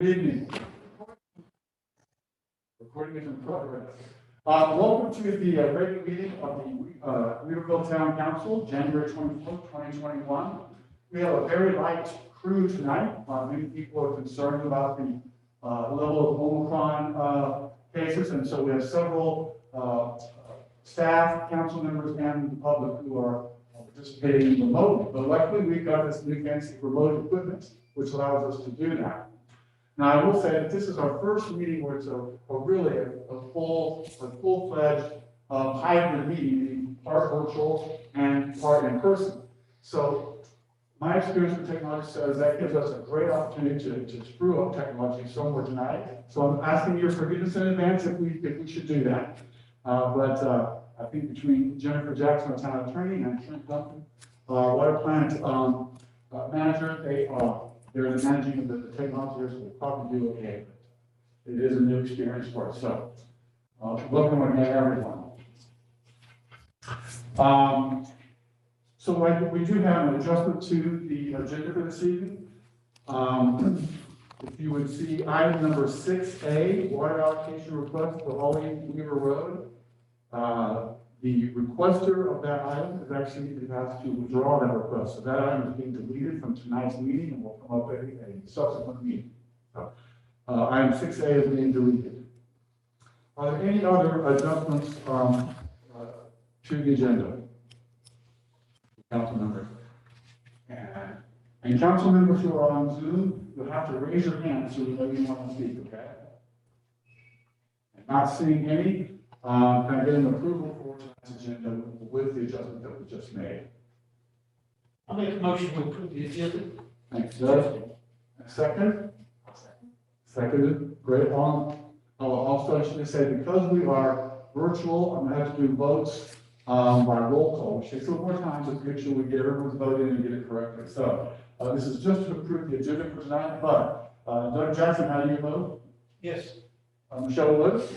Good evening. Recording is in progress. Welcome to the regular meeting of the Weaverville Town Council, January 24th, 2021. We have a very light crew tonight. Many people are concerned about the level of Omicron cases, and so we have several staff, council members, and the public who are participating remotely. But luckily, we've got this new fancy remote equipment, which allows us to do that. Now, I will say that this is our first meeting where it's really a full-fledged hybrid meeting, part virtual and part in person. So my experience with technology says that gives us a great opportunity to screw up technology somewhere tonight. So I'm asking your forgiveness in advance if we should do that. But I think between Jennifer Jackson, our town attorney, and Trent Duncan, water plant manager, they're managing the technology here, so we'll probably do okay. But it is a new experience for us. So welcome again, everyone. So we do have an adjustment to the agenda for this evening. If you would see item number 6A, water allocation request for Revolving Weaver Road. The requester of that item is actually asked to withdraw that request. So that item is being deleted from tonight's meeting and will come up at a subsequent meeting. So, item 6A is being deleted. Are there any other adjustments to the agenda? Council members. And council members who are on Zoom, you'll have to raise your hand so we know you want to speak, okay? And not seeing any, can I get an approval for tonight's agenda with the adjustment that we just made? I'll make a motion to approve the agenda. Thanks, Judge. Second? Seconded. Great. Also, I should say, because we are virtual, I'm going to have to do votes by roll call, which takes a little more time to make sure we get everyone's vote in and get it correctly. So this is just to approve the agenda for tonight, but Doug Jackson, how do you vote? Yes. Michelle Woods?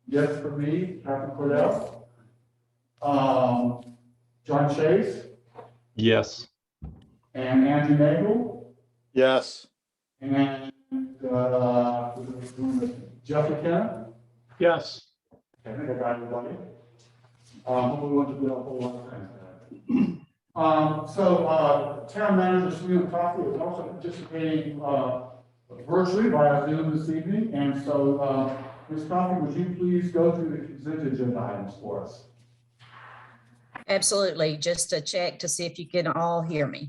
Yes for me. Captain Cordell? John Chase? Yes. And Andy Nagel? Yes. And Jeff McKenna? Yes. Okay, I think I got everybody. We want to do a whole lot of things. So town manager Selena Coffey is also participating virtually via Zoom this evening. And so Ms. Coffey, would you please go through the consent agenda items for us? Absolutely. Just to check to see if you can all hear me.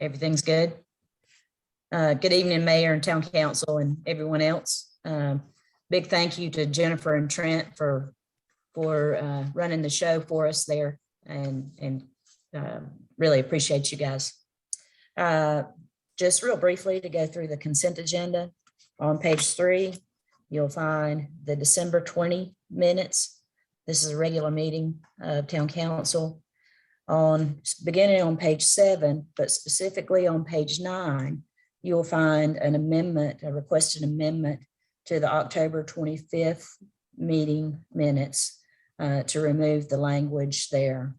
Everything's good? Good evening, Mayor and Town Council and everyone else. Big thank you to Jennifer and Trent for running the show for us there, and really appreciate you guys. Just real briefly to go through the consent agenda. On page 3, you'll find the December 20 minutes. This is a regular meeting of Town Council. Beginning on page 7, but specifically on page 9, you'll find an amendment, a requested amendment to the October 25th meeting minutes to remove the language there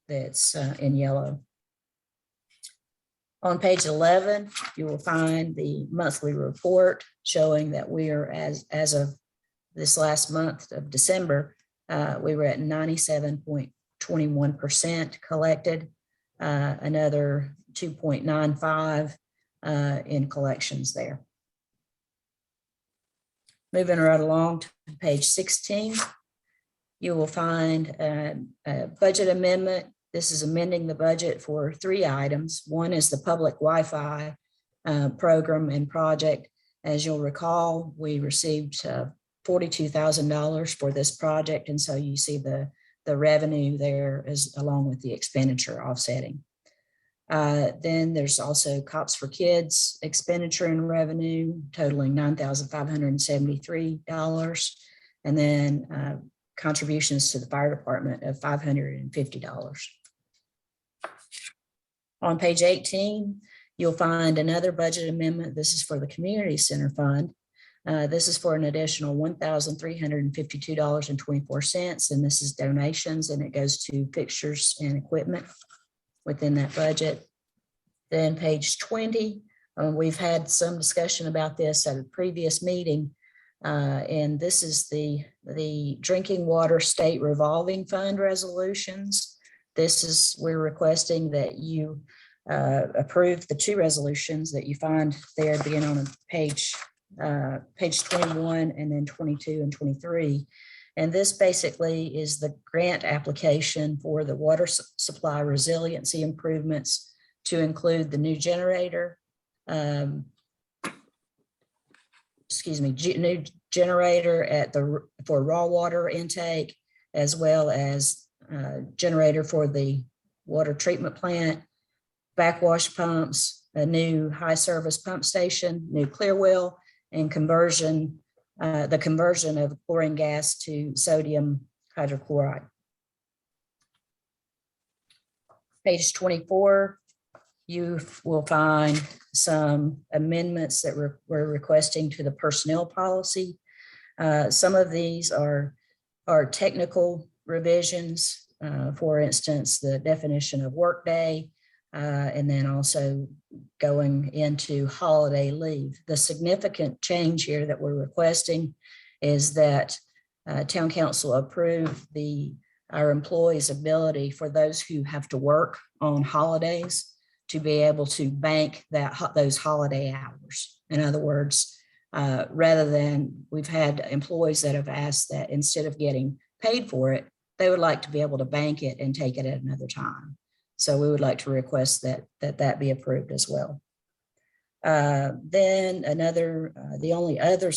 that's in yellow. On page 11, you will find the monthly report showing that we are, as of this last month of December, we were at 97.21% collected, another 2.95 in collections there. Moving right along to page 16, you will find a budget amendment. This is amending the budget for 3 items. One is the public Wi-Fi program and project. As you'll recall, we received $42,000 for this project, and so you see the revenue there is along with the expenditure offsetting. Then there's also Cops for Kids expenditure and revenue totaling $9,573, and then contributions to the fire department of $550. On page 18, you'll find another budget amendment. This is for the Community Center Fund. This is for an additional $1,352.24, and this is donations, and it goes to fixtures and equipment within that budget. Then page 20, We've had some discussion about this at a previous meeting. And this is the Drinking Water State Revolving Fund resolutions. We're requesting that you approve the two resolutions that you find there being on page 21 and then 22 and 23. And this basically is the grant application for the water supply resiliency improvements to include the new generator, new generator for raw water intake, as well as generator for the water treatment plant, backwash pumps, a new high service pump station, new clear well, and the conversion of chlorine gas to sodium hydrochloride. Page 24, you will find some amendments that we're requesting to the personnel policy. Some of these are technical revisions. For instance, the definition of workday, and then also going into holiday leave. The significant change here that we're requesting is that Town Council approve our employees' ability for those who have to work on holidays to be able to bank those holiday hours. In other words, rather than, we've had employees that have asked that instead of getting paid for it, they would like to be able to bank it and take it at another time. So we would like to request that be approved as well. Then the only other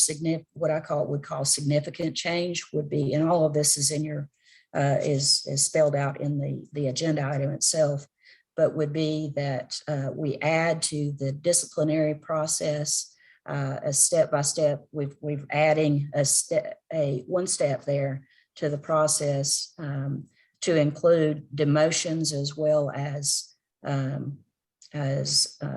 what I would call significant change would be, and all of this is in your, is spelled out in the agenda item itself, but would be that we add to the disciplinary process a step-by-step. We've adding one step there to the process to include demotions as well as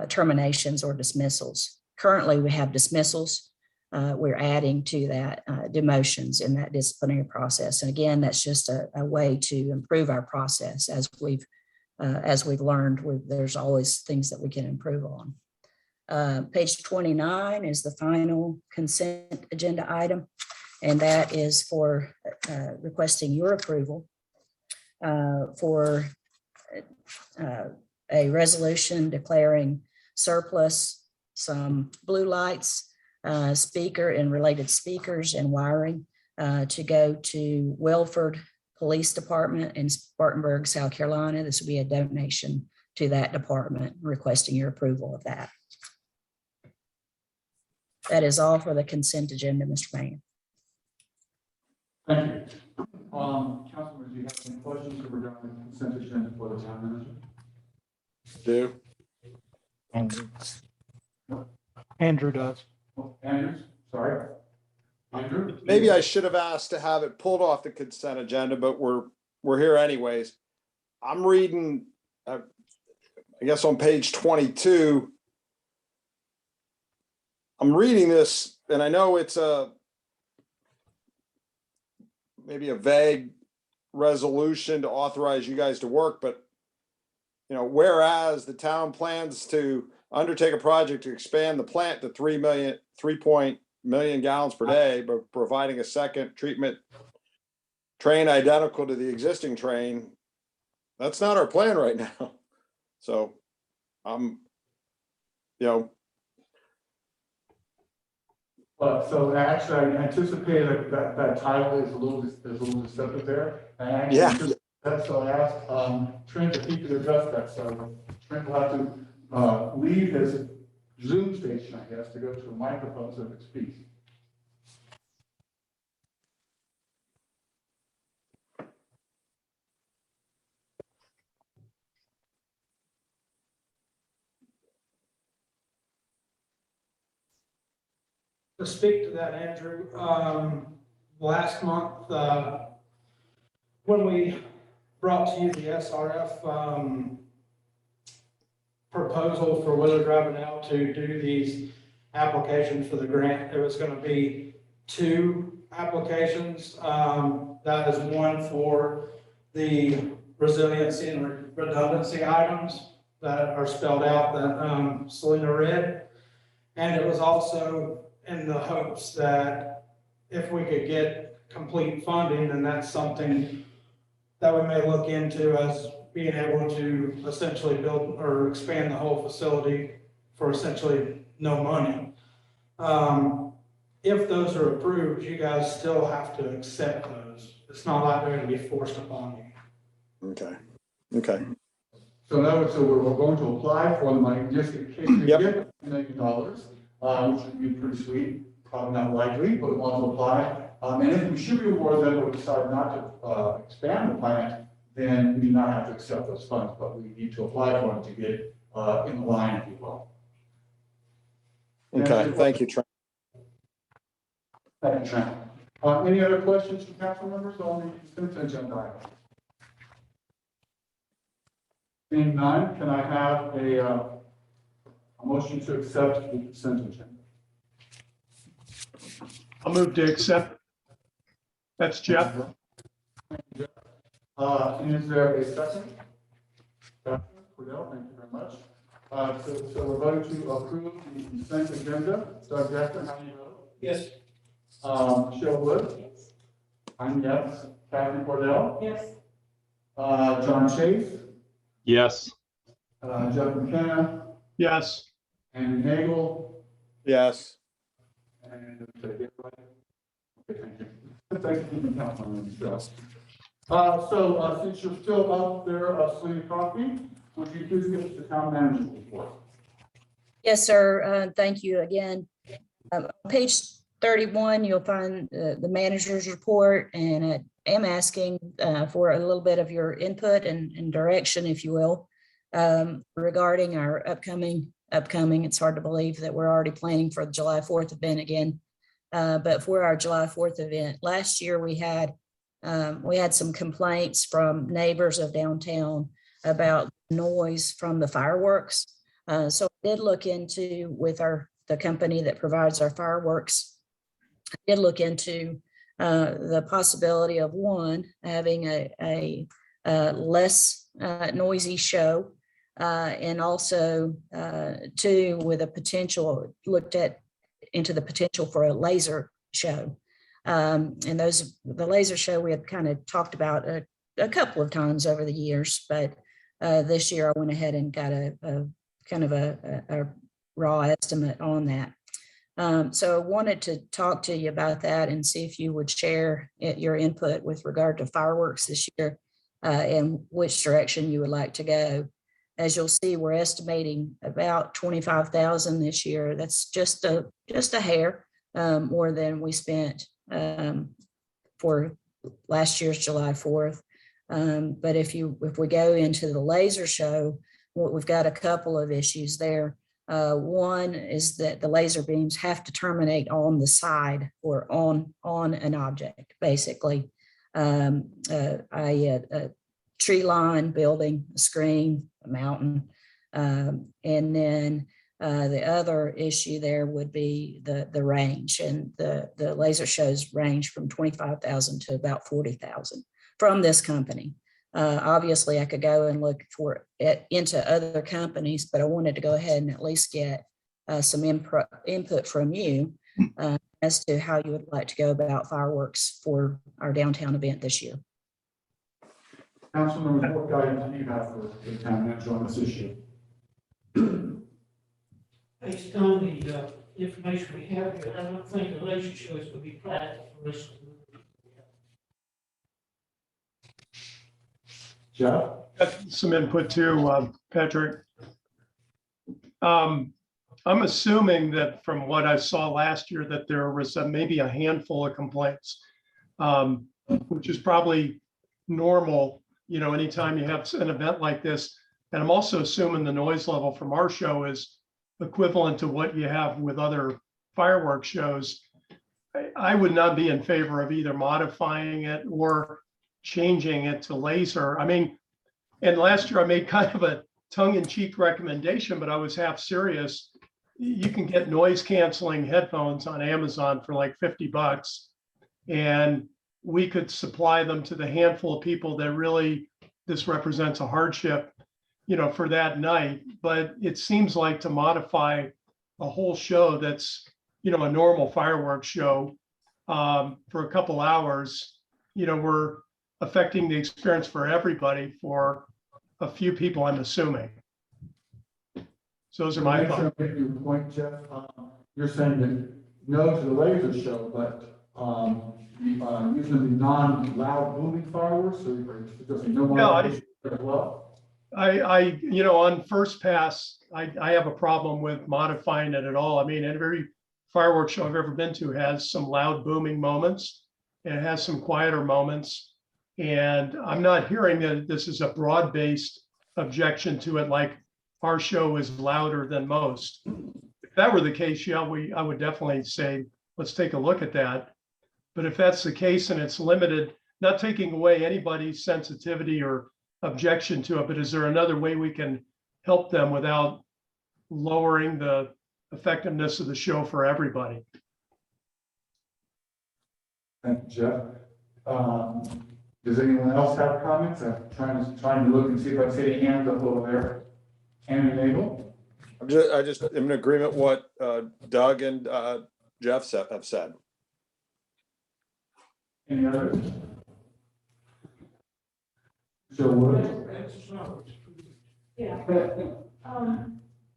terminations or dismissals. Currently, we have dismissals. We're adding to that demotions in that disciplinary process. And again, that's just a way to improve our process. As we've learned, there's always things that we can improve on. Page 29 is the final consent agenda item, and that is for requesting your approval for a resolution declaring surplus some blue lights, speaker and related speakers and wiring to go to Welford Police Department in Spartanburg, South Carolina. This will be a donation to that department, requesting your approval of that. That is all for the consent agenda, Mr. Mayor. Thank you. Councilman, do you have any questions regarding the consent agenda for the town manager? Do. Andrew does. Oh, Andrews, sorry. Andrew? Maybe I should have asked to have it pulled off the consent agenda, but we're here anyways. I'm reading, I guess on page 22. I'm reading this, and I know it's maybe a vague resolution to authorize you guys to work, but whereas the town plans to undertake a project to expand the plant to 3 million gallons per day, but providing a second treatment train identical to the existing train, that's not our plan right now. So, So actually, I anticipated that title is a little deceptive there. And Yeah. So I asked Trent if he could address that. So Trent will have to leave his Zoom station, I guess, to go to a microphone so it speaks. To speak to that, Andrew, last month, when we brought to you the SRF proposal for Wheeler Drive and L to do these applications for the grant, there was going to be 2 applications. That is one for the resiliency and redundancy items that are spelled out that Selena read. And it was also in the hopes that if we could get complete funding, then that's something that we may look into as being able to essentially build or expand the whole facility for essentially no money. If those are approved, you guys still have to accept those. It's not like they're going to be forced upon you. Okay. So in other words, so we're going to apply for the money, just in case we Yep. get $1 million, which would be pretty sweet, probably not likely, but we want to apply. And if we should be awarded them, or decide not to expand the plant, then we do not have to accept those funds, but we need to apply for them to get in line, if you will. Okay, thank you, Trent. Thank you, Trent. Any other questions from council members on the consent agenda item? Seeing none, can I have a motion to accept the consent agenda? I'll move to accept. That's Jeff. And is there a second? Dr. Cordell, thank you very much. So we're voting to approve the consent agenda. Doug Jackson, how do you vote? Yes. Michelle Wood? I'm yes. Kathy Cordell? Yes. John Chase? Yes. Jeff McKenna? Yes. Andy Nagel? Yes. And okay, thank you. Thank you, Councilman Michelle. Since you're still up there, Selena Coffee, would you please give us the town manager's report? Yes, sir. Thank you again. On page 31, you'll find the manager's report, and I am asking for a little bit of your input and direction, if you will, regarding our upcoming. It's hard to believe that we're already planning for the July 4th event again. But for our July 4th event, last year we had some complaints from neighbors of downtown about noise from the fireworks. So I did look into with the company that provides our fireworks. I did look into the possibility of having a less noisy show, and also with a potential into the potential for a laser show. And the laser show we had kind of talked about a couple of times over the years, but this year I went ahead and got a kind of a raw estimate on that. So I wanted to talk to you about that and see if you would share your input with regard to fireworks this year, and which direction you would like to go. As you'll see, we're estimating about 25,000 this year. That's just a hair more than we spent for last year's July 4th. But if we go into the laser show, we've got a couple of issues there. One is that the laser beams have to terminate on the side or on an object, basically. A tree line, building, a screen, a mountain. And then the other issue there would be the range, and the laser shows range from 25,000 to about 40,000 from this company. Obviously I could go and look into other companies, but I wanted to go ahead and at least get some input from you as to how you would like to go about fireworks for our downtown event this year. Councilman, what guidance do you have for the town manager on this issue? Based on the information we have here, I don't think the laser shows would be practical for us. Jeff? Got some input too, Patrick. I'm assuming that from what I saw last year that there was maybe a handful of complaints, which is probably normal, anytime you have an event like this. And I'm also assuming the noise level from our show is equivalent to what you have with other fireworks shows. I would not be in favor of either modifying it or changing it to laser. I mean, and last year I made kind of a tongue-in-cheek recommendation, but I was half serious. You can get noise canceling headphones on Amazon for like $50, and we could supply them to the handful of people that really this represents a hardship, for that night. But it seems like to modify a whole show that's, you know, a normal fireworks show for a couple hours, you know, we're affecting the experience for everybody for a few people, I'm assuming. So those are my Make sure thoughts. I'm getting your point, Jeff. You're saying that no to the laser show, but using the non-loud booming fireworks, or just no more Yeah, as well? you know, on first pass, I have a problem with modifying it at all. I mean, every fireworks show I've ever been to has some loud booming moments and it has some quieter moments. And I'm not hearing that this is a broad-based objection to it, like our show is louder than most. If that were the case, yeah, I would definitely say, let's take a look at that. But if that's the case and it's limited, not taking away anybody's sensitivity or objection to it, but is there another way we can help them without lowering the effectiveness of the show for everybody? Thank you, Jeff. Does anyone else have comments? I'm trying to look and see if I see any hands up over there. Andy Nagel? I just am in agreement with what Doug and Jeff have said. Any others? Joe Wood? Yeah.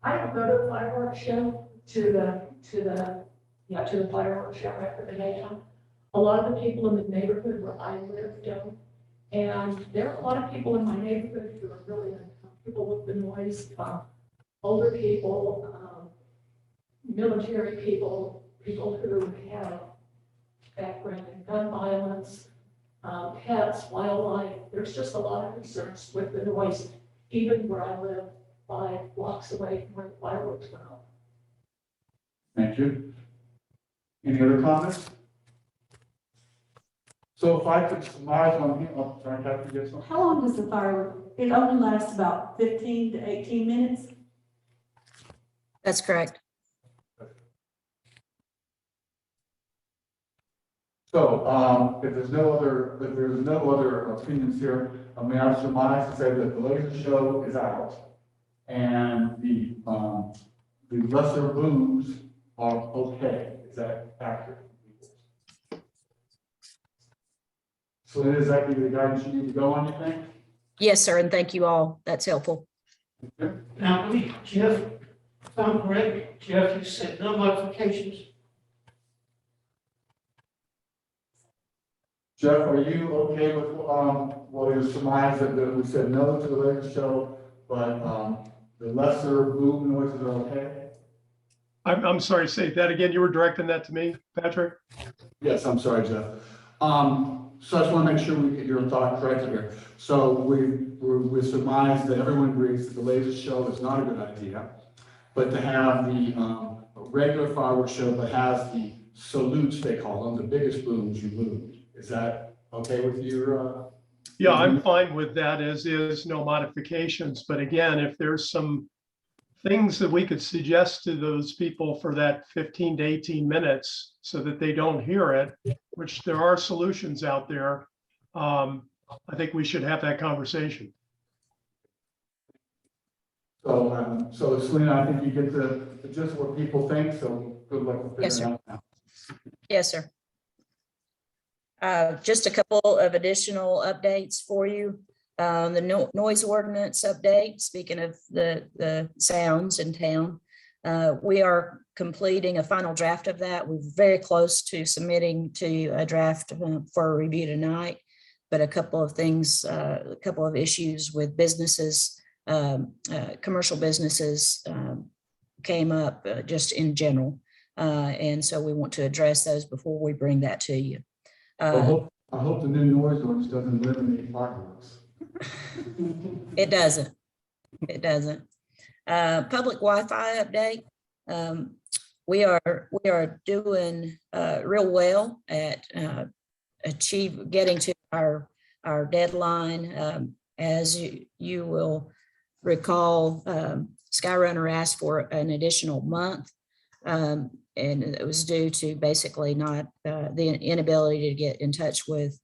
I don't go to the fireworks show, to the fireworks show after the daytime. A lot of the people in the neighborhood where I live don't. And there are a lot of people in my neighborhood who are really uncomfortable with the noise. Older people, military people, people who have background in gun violence, pets, wildlife. There's just a lot of concerns with the noise, even where I live 5 blocks away from where the fireworks went off. Thank you. Any other comments? So if I could surmise on here, oh, sorry, Kathy, you get something? How long does the firework, it only lasts about 15 to 18 minutes? That's correct. So, if there's no other opinions here, may I surmise to say that the laser show is out and the lesser booms are okay. Is that accurate? So is that the guidance you need to go on, you think? Yes, sir, and thank you all. That's helpful. Now, Jeff, if I'm correct, Jeff, you said no modifications. Jeff, are you okay with, what you surmised that we said no to the laser show, but, the lesser boom noises are okay? I'm sorry, say that again. You were directing that to me, Patrick? Yes, I'm sorry, Jeff. So I just want to make sure we get your thought correct here. So we surmise that everyone agrees that the laser show is not a good idea, but to have the regular fireworks show that has the salutes, they call them, the biggest booms you move. Is that okay with your? Yeah, I'm fine with that, as is, no modifications. But again, if there's some things that we could suggest to those people for that 15 to 18 minutes so that they don't hear it, which there are solutions out there, I think we should have that conversation. So, so Selena, I think you get the gist of what people think, so good luck with Yes, figuring sir. it out now. Yes, sir. Just a couple of additional updates for you. The noise ordinance update, speaking of the sounds in town, we are completing a final draft of that. We're very close to submitting to a draft for review tonight, but a couple of things, a couple of issues with businesses, commercial businesses came up just in general. And so we want to address those before we bring that to you. I hope the new noise ordinance doesn't eliminate fireworks. It doesn't. It doesn't. Public Wi-Fi update. We are doing real well at getting to our deadline. As you will recall, Skyrunner asked for an additional month. And it was due to basically not the inability to get in touch with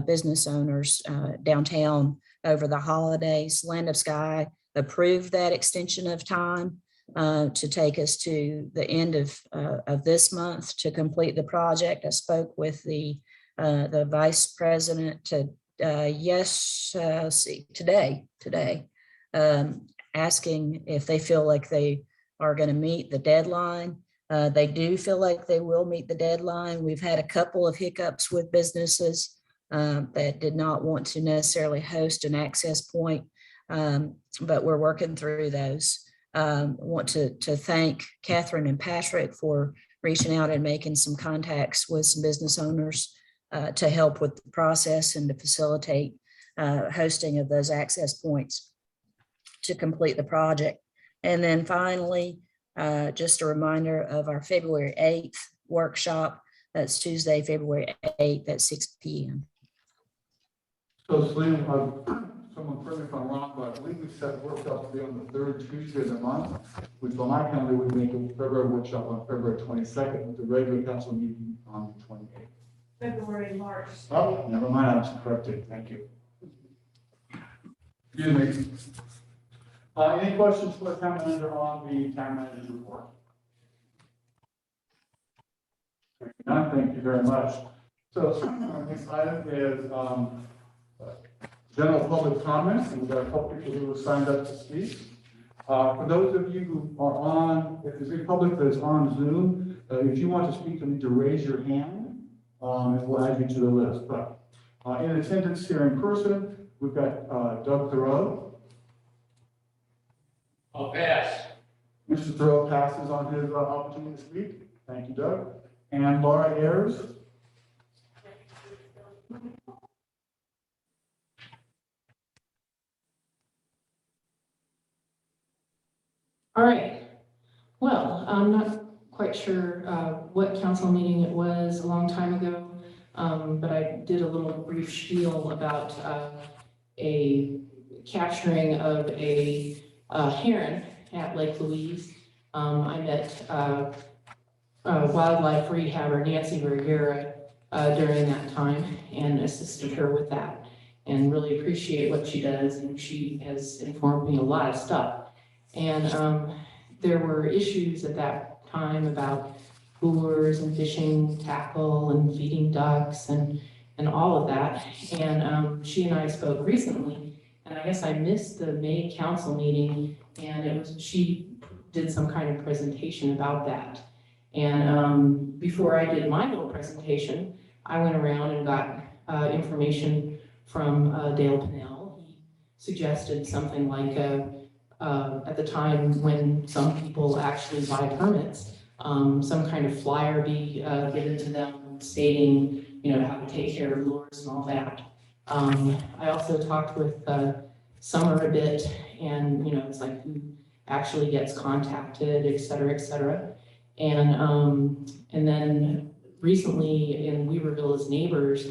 business owners downtown over the holidays. Land of Sky approved that extension of time. to take us to the end of this month to complete the project. I spoke with the vice president today, asking if they feel like they are going to meet the deadline. They do feel like they will meet the deadline. We've had a couple of hiccups with businesses that did not want to necessarily host an access point, but we're working through those. Want to thank Catherine and Patrick for reaching out and making some contacts with some business owners to help with the process and to facilitate hosting of those access points to complete the project. And then finally, just a reminder of our February 8th workshop. That's Tuesday, February 8th at 6 p.m. So Celine, someone correct me if I'm wrong, but I believe we set the workshop to be on the third Tuesday of the month, which on my calendar would make a February workshop on February 22nd with the regular council meeting on the 28th. February, March. Oh, never mind, I was corrected, thank you. Excuse me. Any questions for the town manager on the town manager's report? None, thank you very much. So our next item is general public comments, and we've got a couple people who have signed up to speak. For those of you who are on, if there's any public that is on Zoom, if you want to speak, you need to raise your hand, and we'll add you to the list. But in attendance here in person, we've got Doug Thoreau. I'll pass. Mr. Thoreau passes on his opportunity to speak. Thank you, Doug. And Laura Ayers. All right. Well, I'm not quite sure what council meeting it was a long time ago, but I did a little brief spiel about a capturing of a heron at Lake Louise. I met wildlife rehabber Nancy Vergara during that time and assisted her with that, and really appreciate what she does, and she has informed me a lot of stuff. And there were issues at that time about lures and fishing tackle and feeding ducks and all of that. And she and I spoke recently, and I guess I missed the May council meeting, and she did some kind of presentation about that. And before I did my little presentation, I went around and got information from Dale Pennell. He suggested something like at the time when some people actually buy permits, some kind of flyer be given to them stating, you know, how to take care of lures and all that. I also talked with Summer a bit, and you know, it's like who actually gets contacted, et cetera, et cetera. And then recently in Weaverville as neighbors,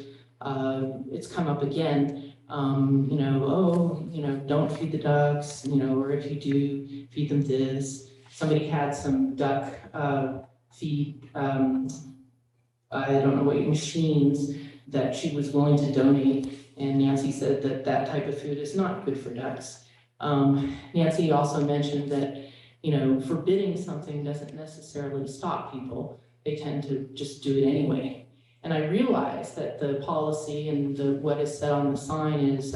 it's come up again. You know, oh, you know, don't feed the ducks, you know, or if you do, feed them this. Somebody had some duck feed, I don't know what machines that she was willing to donate. And Nancy said that that type of food is not good for ducks. Nancy also mentioned that, you know, forbidding something doesn't necessarily stop people. They tend to just do it anyway. And I realized that the policy and what is said on the sign is,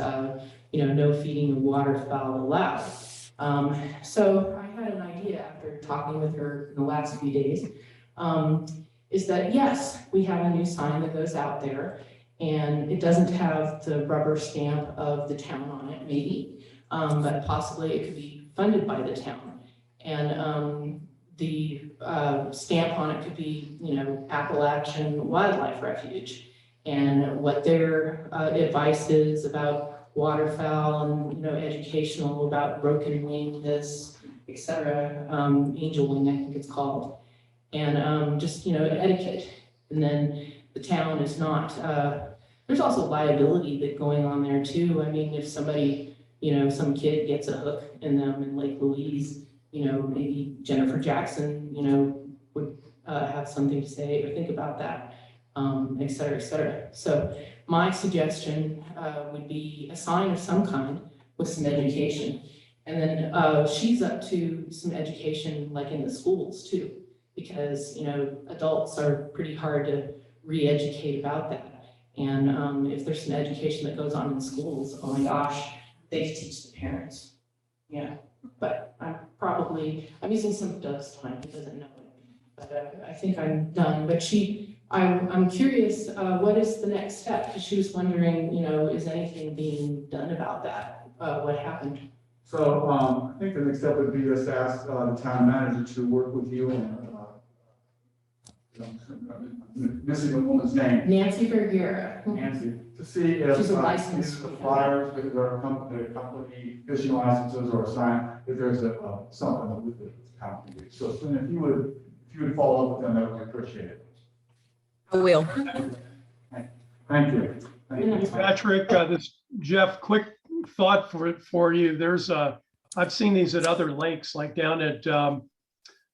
you know, no feeding of waterfowl allowed. So I had an idea after talking with her in the last few days, is that yes, we have a new sign that goes out there, and it doesn't have the rubber stamp of the town on it, maybe, but possibly it could be funded by the town. And the stamp on it could be, you know, Appalachian Wildlife Refuge, and what their advice is about waterfowl, and, you know, educational about broken wing, this, etc. Angel wing, I think it's called, and just, you know, etiquette. And then the town is not, there's also liability that going on there too. I mean, if somebody, you know, some kid gets a hook in them in Lake Louise, you know, maybe Jennifer Jackson, you know, would have something to say or think about that, et cetera, et cetera. So my suggestion would be a sign of some kind with some education. And then she's up to some education like in the schools too, because, you know, adults are pretty hard to re-educate about that. And if there's some education that goes on in schools, oh my gosh, they teach the parents. Yeah, but I'm using some of Doug's time, he doesn't know it. But I think I'm done, but I'm curious, what is the next step? Because she was wondering, you know, is anything being done about that? What happened? So, I think the next step would be just to ask, the town manager to work with you and, I'm missing the woman's name, Nancy Vergara. Nancy, to see if, She's a either licensed. the flyers, if there are company fishing licenses or a sign, if there's something that with the company. So, if you would follow up with them, that would be appreciated. I will. Thank you. Thank you. Patrick, this Jeff, quick thought for you. There's I've seen these at other lakes, like down at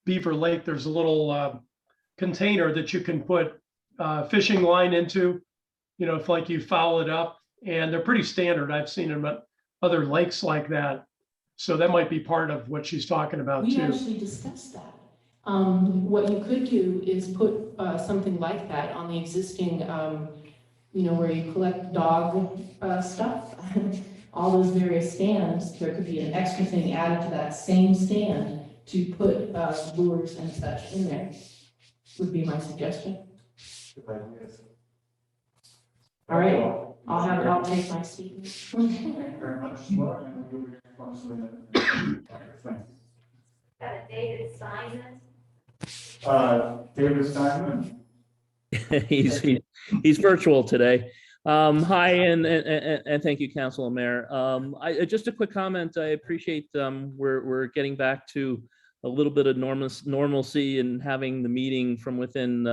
Beaver Lake. There's a little container that you can put fishing line into, you know, if like you foul it up, and they're pretty standard. I've seen them at other lakes like that. So that might be part of what she's talking about We too. actually discussed that. What you could do is put something like that on the existing, you know, where you collect dog stuff, all those various stands. There could be an extra thing added to that same stand to put lures and such in there, would be my suggestion. All right, I'll take my seat. Thank you very much, Laura, and you'll be responsible. Got a David Simon. David Steinman. he's virtual today. Hi, and thank you, Council and Mayor. Just a quick comment. I appreciate we're getting back to a little bit of normalcy and having the meeting from within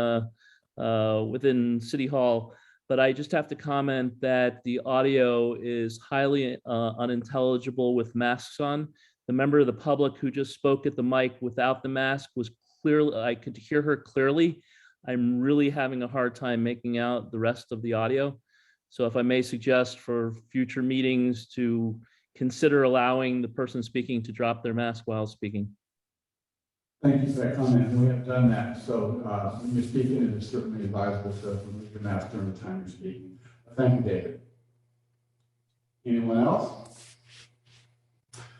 City Hall. But I just have to comment that the audio is highly unintelligible with masks on. The member of the public who just spoke at the mic without the mask was clearly, I could hear her clearly. I'm really having a hard time making out the rest of the audio. So if I may suggest for future meetings to consider allowing the person speaking to drop their mask while speaking. Thank you for that comment. We have done that. So when you're speaking, it is certainly advisable to remove your mask during the time you're speaking. Thank you, David. Anyone else?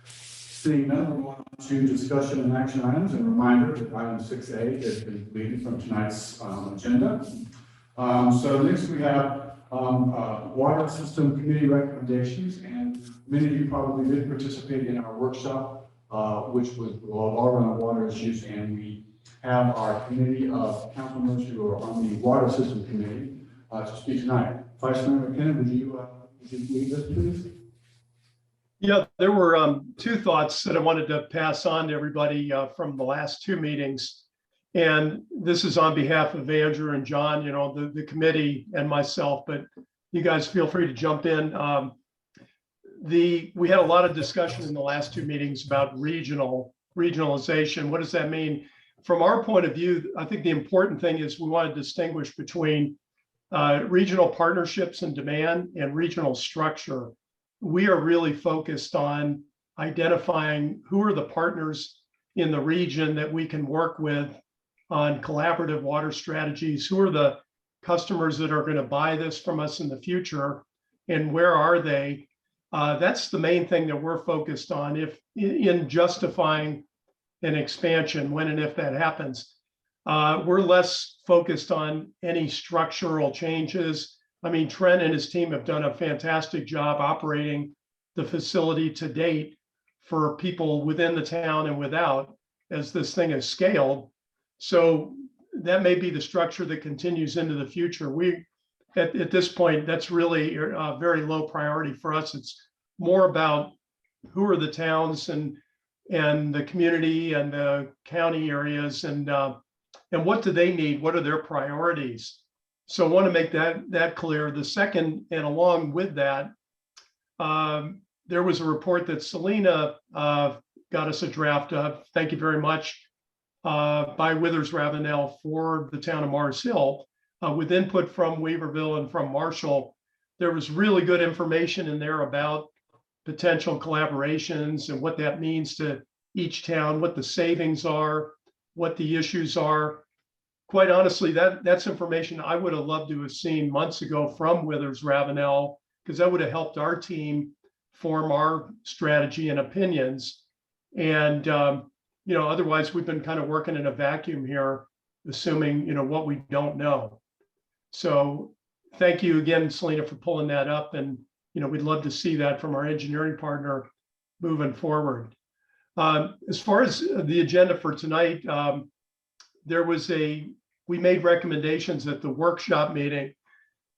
Seeing none, we're going on to discussion and action items. And reminder that item 6A has been deleted from tonight's agenda. So next we have water system committee recommendations, and many of you probably did participate in our workshop, which was all around water issues, and we have our committee of council members who are on the water system committee to speak tonight. Vice Mayor McKinnon, would you lead us, please? Yeah, there were two thoughts that I wanted to pass on to everybody from the last two meetings. And this is on behalf of Andrew and John, you know, the committee and myself, but you guys feel free to jump in. We had a lot of discussion in the last two meetings about regionalization. What does that mean? From our point of view, I think the important thing is we want to distinguish between regional partnerships and demand and regional structure. We are really focused on identifying who are the partners in the region that we can work with on collaborative water strategies, who are the customers that are going to buy this from us in the future, and where are they? That's the main thing that we're focused on if in justifying an expansion when and if that happens. We're less focused on any structural changes. I mean, Trent and his team have done a fantastic job operating the facility to date for people within the town and without, as this thing is scaled. So that may be the structure that continues into the future. At this point, that's really a very low priority for us. It's more about who are the towns and the community and the county areas and what do they need? What are their priorities? So I want to make that clear. The second, and along with that, there was a report that Selena got us a draft of. Thank you very much. By Withers Ravenel for the town of Mars Hill, with input from Weaverville and from Marshall. There was really good information in there about potential collaborations and what that means to each town, what the savings are, what the issues are. Quite honestly, that's information I would have loved to have seen months ago from Withers Ravenel, because that would have helped our team form our strategy and opinions. And, otherwise we've been kind of working in a vacuum here, assuming, what we don't know. So thank you again, Selena, for pulling that up. And, we'd love to see that from our engineering partner moving forward. As far as the agenda for tonight, we made recommendations at the workshop meeting.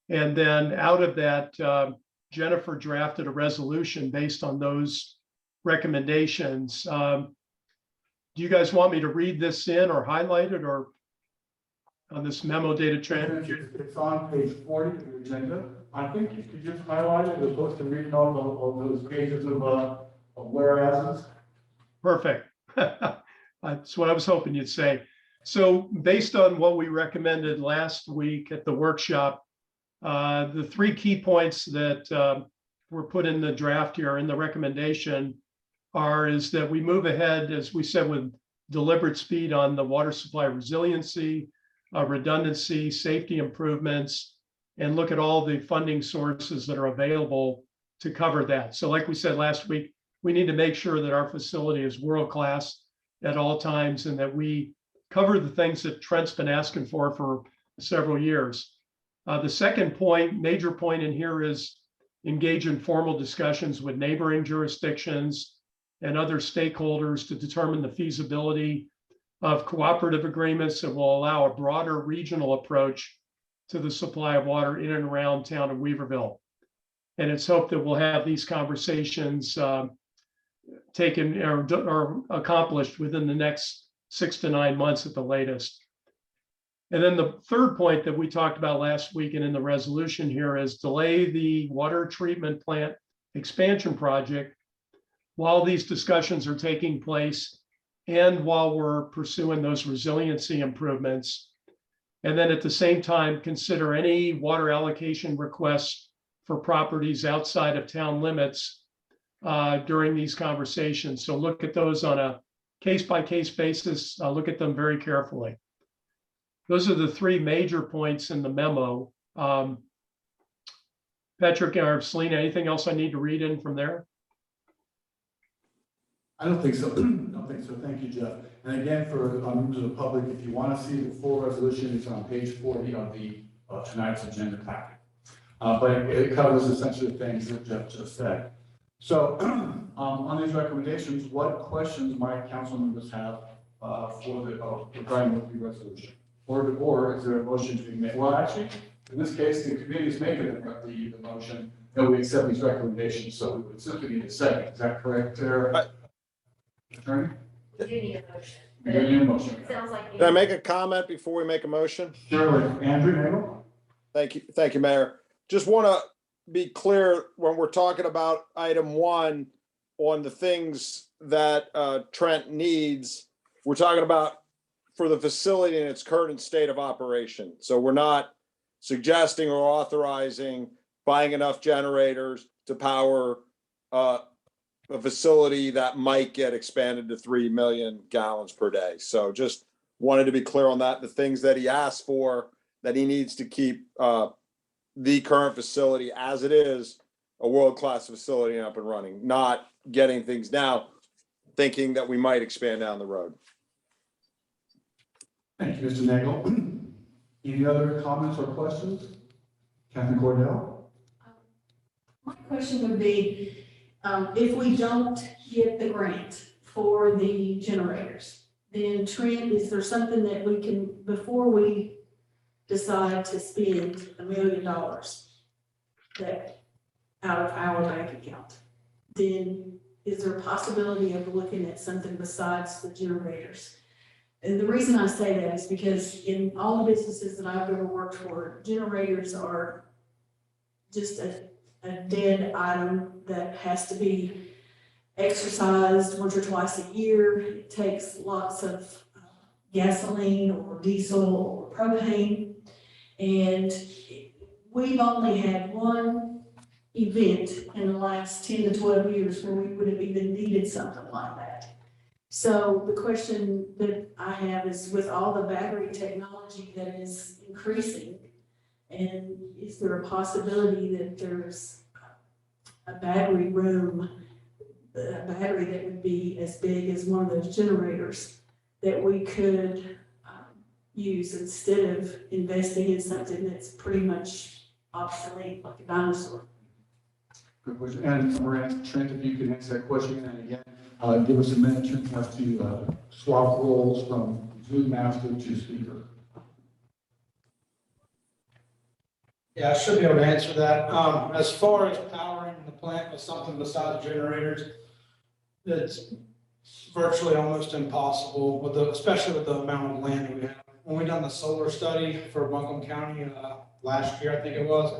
And then out of that, Jennifer drafted a resolution based on those recommendations. Do you guys want me to read this in or highlight it, or on this memo dated trend? It's on page 40 of the agenda. I think you could just highlight it as opposed to reading all those pages of whereases. Perfect. That's what I was hoping you'd say. So based on what we recommended last week at the workshop, the 3 key points that were put in the draft here in the recommendation is that we move ahead, as we said, with deliberate speed on the water supply resiliency, redundancy, safety improvements, and look at all the funding sources that are available to cover that. So like we said last week, we need to make sure that our facility is world-class at all times and that we cover the things that Trent's been asking for several years. The second point, major point in here, is engage in formal discussions with neighboring jurisdictions and other stakeholders to determine the feasibility of cooperative agreements that will allow a broader regional approach to the supply of water in and around town of Weaverville. And it's hoped that we'll have these conversations taken or accomplished within the next 6 to 9 months at the latest. And then the third point that we talked about last week and in the resolution here is delay the water treatment plant expansion project while these discussions are taking place and while we're pursuing those resiliency improvements. And then at the same time, consider any water allocation requests for properties outside of town limits during these conversations. So look at those on a case-by-case basis. Look at them very carefully. Those are the 3 major points in the memo. Patrick or Selena, anything else I need to read in from there? I don't think so. I don't think so. Thank you, Jeff. And again, for members of the public, if you want to see the full resolution, it's on page 40 of the tonight's agenda packet. But it covers essentially the things that Jeff just said. So on these recommendations, what questions might council members have regarding the resolution? Or is there a motion to be made? Well, actually, in this case, the committee is making the motion that we accept these recommendations. So we would simply need a second. Is that correct, Attorney? We do need a motion. We do need a motion. It sounds like. Can I make a comment before we make a motion? Surely. Andrew, Nagel? Thank you, Mayor. Just want to be clear when we're talking about item 1 on the things that Trent needs. We're talking about for the facility in its current state of operation. So we're not suggesting or authorizing buying enough generators to power a facility that might get expanded to 3 million gallons per day. So just wanted to be clear on that. The things that he asked for, that he needs to keep the current facility as it is, a world-class facility up and running, not getting things now, thinking that we might expand down the road. Thank you, Mr. Nagel. Any other comments or questions? Captain Cordell? My question would be, if we don't get the grant for the generators, then Trent, is there something that we can, before we decide to spend $1 million that out of our bank account, then is there a possibility of looking at something besides the generators? And the reason I say that is because in all the businesses that I've ever worked for, generators are just a dead item that has to be exercised once or twice a year. It takes lots of gasoline or diesel or propane. And we've only had one event in the last 10 to 12 years where we would have even needed something like that. So the question that I have is, with all the battery technology that is increasing, and is there a possibility that there's a battery room, a battery that would be as big as one of those generators that we could use instead of investing in something that's pretty much obsolete, like a dinosaur? Good question. And Miranda, Trent, if you can answer that question, and again, give us a minute. Trent has to swap roles from Zoom master to speaker. Yeah, I should be able to answer that. As far as powering the plant with something besides generators, it's virtually almost impossible with the, especially with the amount of land we have. When we done the solar study for Buncombe County last year, I think it was,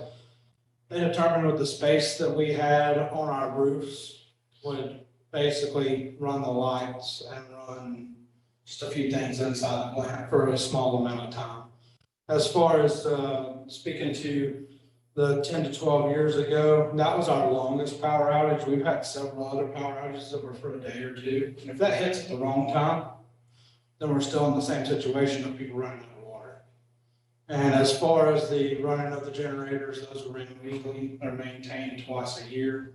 they determined with the space that we had on our roofs would basically run the lights and run just a few things inside the plant for a small amount of time. As far as speaking to the 10 to 12 years ago, that was our longest power outage. We've had several other power outages that were for a day or two. And if that hits at the wrong time, then we're still in the same situation of people running out of water. And as far as the running of the generators, those are ran weekly or maintained twice a year.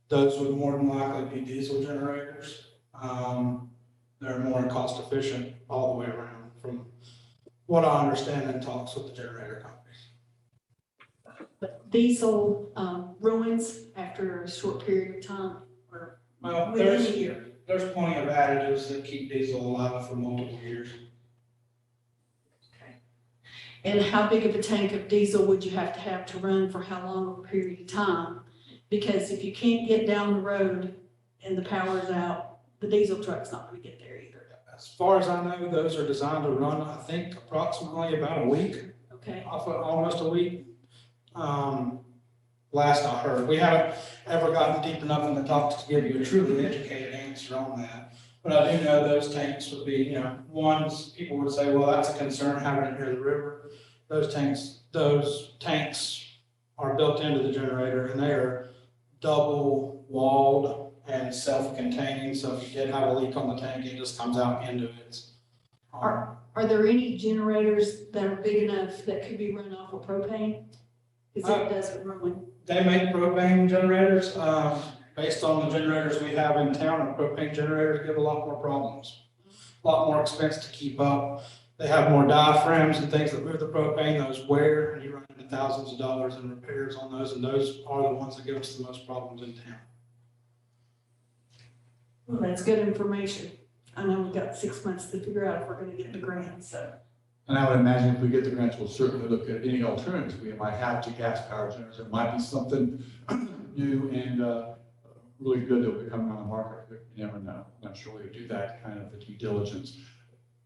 Those would more than likely be diesel generators. They're more cost efficient all the way around, from what I understand in talks with the generator companies. But diesel ruins after a short period of time, or Well, within a year. there's plenty of additives that keep diesel alive for multiple years. Okay. And how big of a tank of diesel would you have to run for how long a period of time? Because if you can't get down the road and the power's out, the diesel truck's not going to get there either. As far as I know, those are designed to run, I think, approximately about a week, Okay. almost a week. Last I heard, we haven't ever gotten deep enough in the talks to give you a truly educated answer on that. But I do know those tanks would be, ones people would say, well, that's a concern having it near the river. Those tanks are built into the generator, and they are double walled and self-containing. So if you did have a leak on the tank, it just comes out into it. Are there any generators that are big enough that could be run off of propane? Because it doesn't ruin. They make propane generators. Based on the generators we have in town, our propane generators give a lot more problems, a lot more expense to keep up. They have more diaphragms and things that move the propane. Those wear, and you run into thousands of dollars in repairs on those, and those are the ones that give us the most problems in town. Well, that's good information. I know we've got 6 months to figure out if we're going to get the grant, so. And I would imagine if we get the grants, we'll certainly look at any alternatives we might have to gas power generators. It might be something new and really good that will be coming on the market. You never know. I'm not sure we would do that kind of due diligence.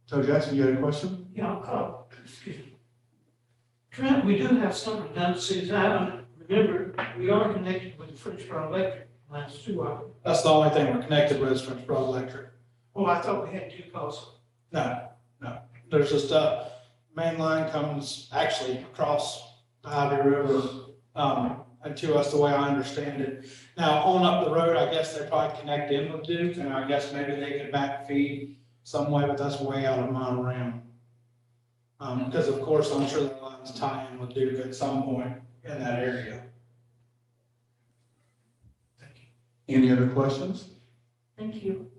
So Jackson, you had a question? Yeah, excuse me. Trent, we do have some redundancies. I remember we are connected with the French Power Electric lines too. That's the only thing we're connected with is French Broad Electric. Oh, I thought we had two also. No. There's just a main line comes actually across the Ivy River and to us, the way I understand it. Now, on up the road, I guess they probably connect in with Duke, and I guess maybe they could back feed some way, but that's way out of my realm. Because of course, I'm sure their lines tie in with Duke at some point in that area. Any other questions? Thank you.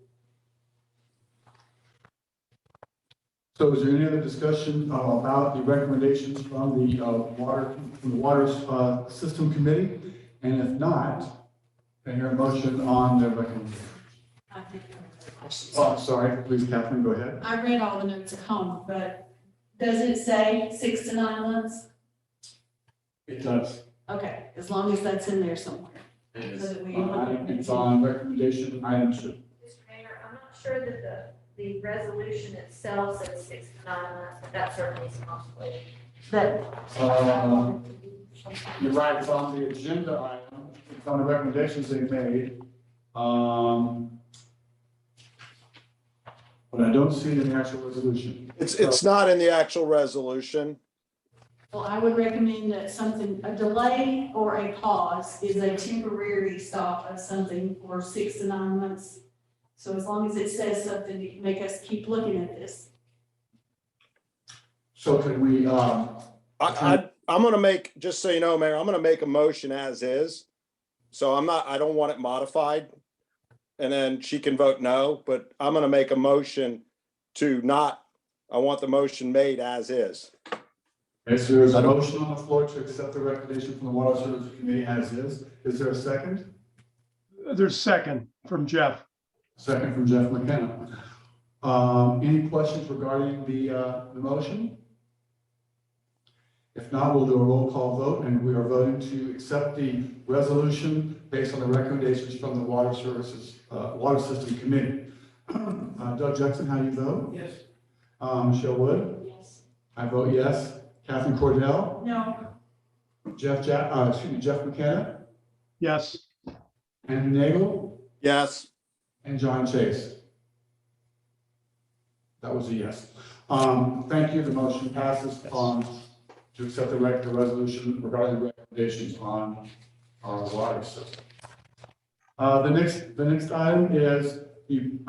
So is there any other discussion about the recommendations from the water system committee? And if not, can I hear a motion on the recommendation? I think there are questions. Oh, I'm sorry, please, Catherine, go ahead. I read all the notes at home, but does it say 6 to 9 months? It does. Okay, as long as that's in there somewhere. It is. So that we- It's on recommendation item 2. Mr. Mayor, I'm not sure that the resolution itself says 6 to 9 months, but that certainly is possible. That, You're right, it's on the agenda item, it's on the recommendations they made. But I don't see it in the actual resolution. It's not in the actual resolution. Well, I would recommend that a delay or a pause is a temporary stop of something for 6 to 9 months. So as long as it says something to make us keep looking at this. So can we, I'm gonna make, just so you know, Mayor, I'm gonna make a motion as is. So I don't want it modified. And then she can vote no, but I'm gonna make a motion to not, I want the motion made as is. okay, so there's a motion on the floor to accept the recommendation from the Water Services Committee as is. Is there a second? There's second from Jeff. Second from Jeff McKenna. Any questions regarding the motion? If not, we'll do a roll call vote, and we are voting to accept the resolution based on the recommendations from the Water Services, Water System Committee. Doug Jackson, how do you vote? Yes. Michelle Wood? Yes. I vote yes. Catherine Cordell? No. Jeff McKenna? Yes. Andrew Nagel? Yes. And John Chase? That was a yes. Thank you. The motion passes to accept the resolution regarding the recommendations on our water system. The next item is the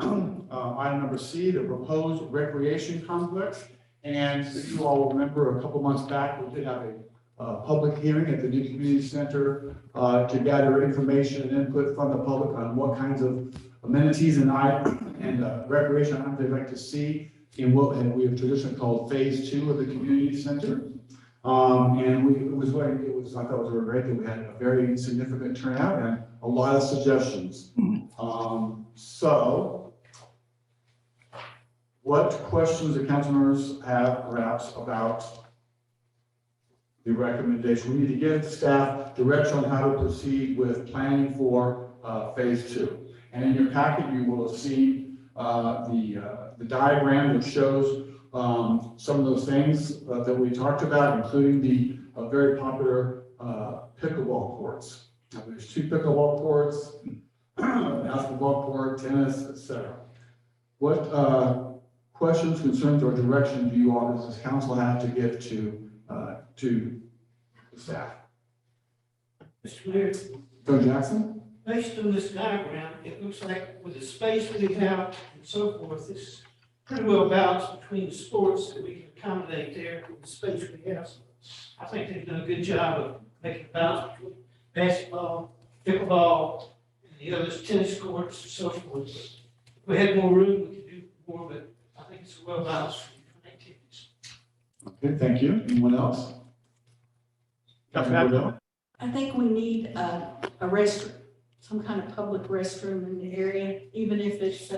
item number C, the proposed recreation complex. And if you all remember, a couple months back, we did have a public hearing at the new community center to gather information and input from the public on what kinds of amenities and recreation items they'd like to see in what we have traditionally called phase 2 of the community center. I thought it was great that we had a very significant turnout and a lot of suggestions. So, what questions the council members have perhaps about the recommendation? We need to give the staff direction on how to proceed with planning for phase 2. And in your packet, you will see the diagram that shows some of those things that we talked about, including the very popular pickleball courts. Now, there's 2 pickleball courts, basketball court, tennis, etc. What questions, concerns, or direction do you all as this council have to give to the staff? Mr. Mayor, Joe Jackson? based on this diagram, it looks like with the space we have and so forth, this is pretty well balanced between the sports that we can accommodate there with the space we have. I think they've done a good job of making a balance between basketball, pickleball, and the others, tennis courts and so forth. If we had more room, we could do more, but I think it's well balanced for different activities. Okay, thank you. Anyone else? I think we need a restroom, some kind of public restroom in the area, even if it's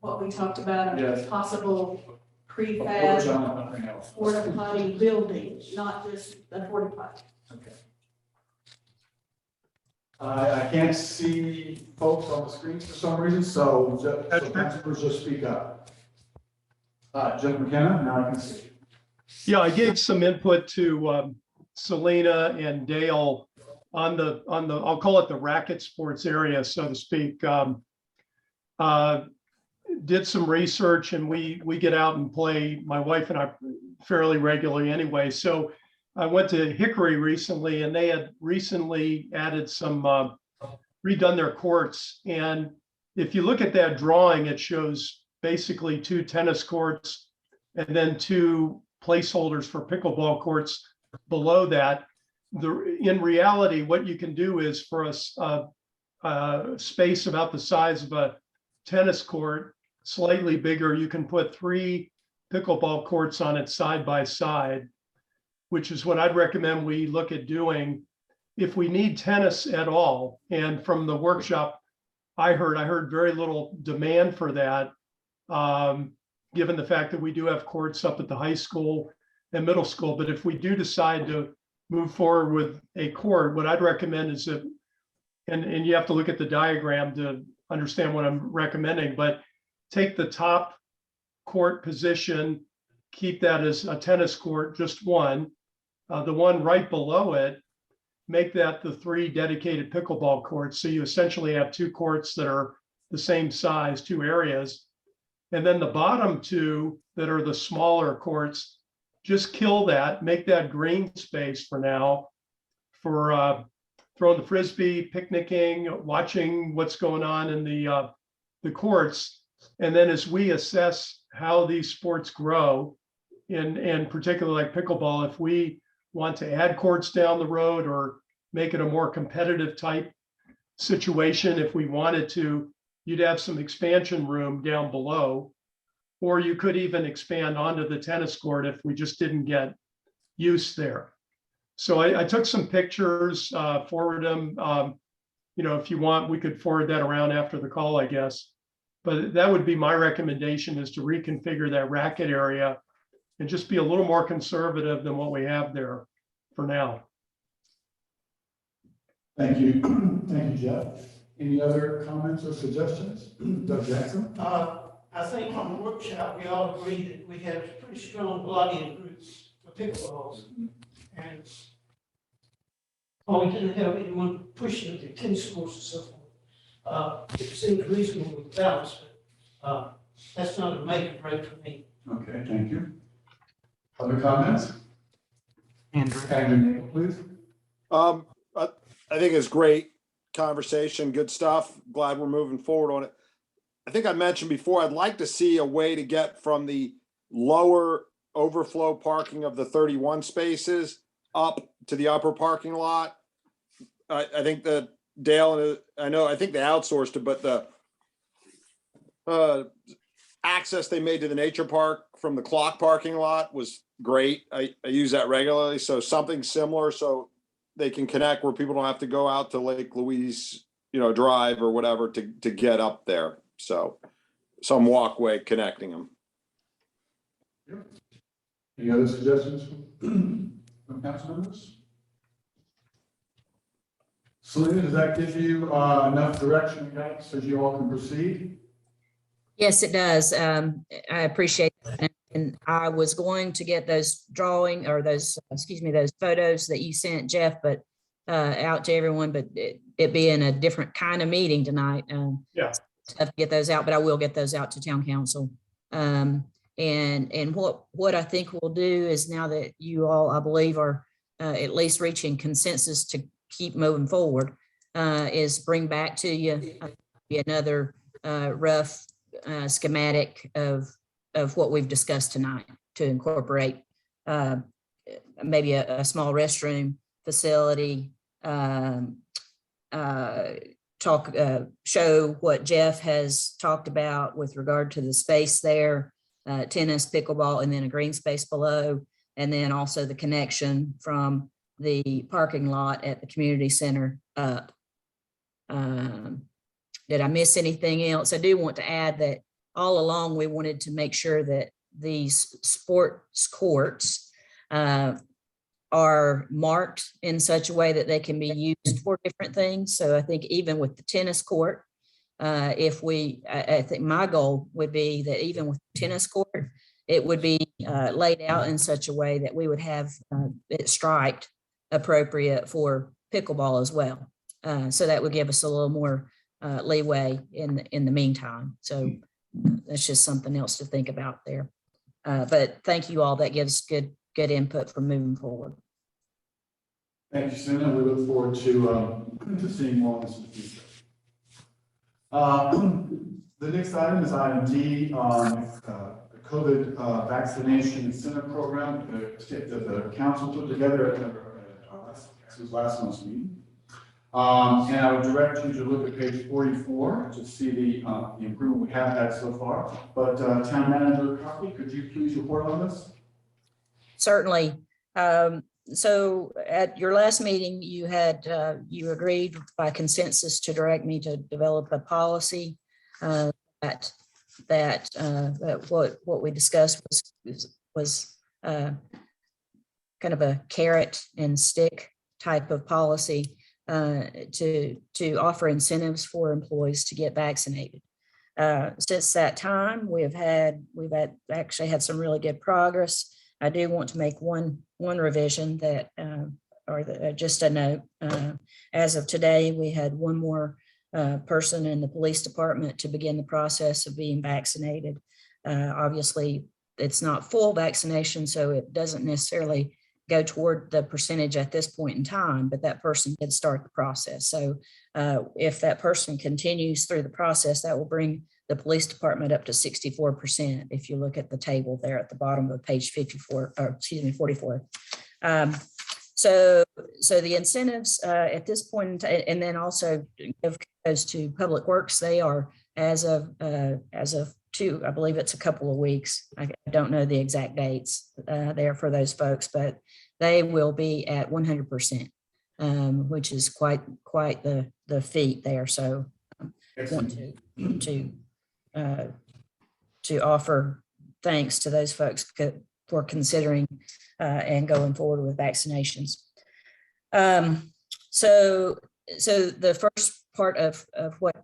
what we talked about, Yes. a possible prefab porta potty building, not just a porta potty. Okay. I can't see folks on the screen for some reason, so councilors just speak up. Jeff McKenna, now I can see. Yeah, I gave some input to Selena and Dale on the, I'll call it the racket sports area, so to speak. Did some research, and we get out and play, my wife and I, fairly regularly anyway. So I went to Hickory recently, and they had recently added some, redone their courts. And if you look at that drawing, it shows basically 2 tennis courts and then 2 placeholders for pickleball courts below that. In reality, what you can do is for a space about the size of a tennis court, slightly bigger, you can put 3 pickleball courts on it side by side, which is what I'd recommend we look at doing if we need tennis at all. And from the workshop I heard very little demand for that, given the fact that we do have courts up at the high school and middle school. But if we do decide to move forward with a court, what I'd recommend is that, and you have to look at the diagram to understand what I'm recommending, but take the top court position, keep that as a tennis court, just one. The one right below it, make that the 3 dedicated pickleball courts. So you essentially have 2 courts that are the same size, 2 areas. And then the bottom 2 that are the smaller courts, just kill that, make that green space for now for throwing the Frisbee, picnicking, watching what's going on in the courts. And then as we assess how these sports grow, and particularly like pickleball, if we want to add courts down the road or make it a more competitive type situation, if we wanted to, you'd have some expansion room down below, or you could even expand onto the tennis court if we just didn't get use there. So I took some pictures, forwarded them. If you want, we could forward that around after the call, I guess. But that would be my recommendation, is to reconfigure that racket area and just be a little more conservative than what we have there for now. Thank you. Thank you, Jeff. Any other comments or suggestions? Doug Jackson? I think on the workshop, we all agreed that we have pretty strong lobbying groups for pickleballs. And we didn't have anyone pushing the tennis courts and so forth. It seemed reasonable with balance, but that's not a make or break for me. Okay, thank you. Other comments? Andrew. Andrew, please. I think it's great conversation, good stuff. Glad we're moving forward on it. I think I mentioned before, I'd like to see a way to get from the lower overflow parking of the 31 spaces up to the upper parking lot. I think that Dale, I think they outsourced it, but the access they made to the nature park from the clock parking lot was great. I use that regularly. So something similar, so they can connect where people don't have to go out to Lake Louise, drive or whatever to get up there. So some walkway connecting them. Any other suggestions from council members? Selena, does that give you enough direction and guidance so you all can proceed? Yes, it does. I appreciate that. And I was going to get those those photos that you sent, Jeff, but out to everyone, but it being a different kind of meeting tonight. Yeah. Tough to get those out, but I will get those out to town council. And what I think we'll do is, now that you all, I believe, are at least reaching consensus to keep moving forward, is bring back to you another rough schematic of what we've discussed tonight, to incorporate maybe a small restroom facility, show what Jeff has talked about with regard to the space there, tennis, pickleball, and then a green space below, and then also the connection from the parking lot at the community center up. Did I miss anything else? I do want to add that all along we wanted to make sure that these sports courts are marked in such a way that they can be used for different things. So I think even with the tennis court, I think my goal would be that even with the tennis court, it would be laid out in such a way that we would have it striped appropriate for pickleball as well. So that would give us a little more leeway in the meantime. So that's just something else to think about there. But thank you all. That gives good input for moving forward. Thank you, Selena. We look forward to seeing more on this in the future. The next item is item D, the COVID vaccination incentive program that the council put together at last month's meeting. And I would direct you to look at page 44 to see the improvement we have had so far. But Town Manager Coffey, could you please report on this? Certainly. So at your last meeting, you agreed by consensus to direct me to develop a policy that what we discussed was kind of a carrot and stick type of policy to offer incentives for employees to get vaccinated. Since that time, we've actually had some really good progress. I do want to make one revision that, just a note. As of today, we had one more person in the police department to begin the process of being vaccinated. Obviously, it's not full vaccination, so it doesn't necessarily go toward the percentage at this point in time, but that person can start the process. So if that person continues through the process, that will bring the police department up to 64%. If you look at the table there at the bottom of page 54, or excuse me, 44. So the incentives at this point, and then also goes to Public Works, they are as of two, I believe it's a couple of weeks. I don't know the exact dates there for those folks, but they will be at 100%, which is quite the feat there. So I want to offer thanks to those folks for considering and going forward with vaccinations. So the first part of what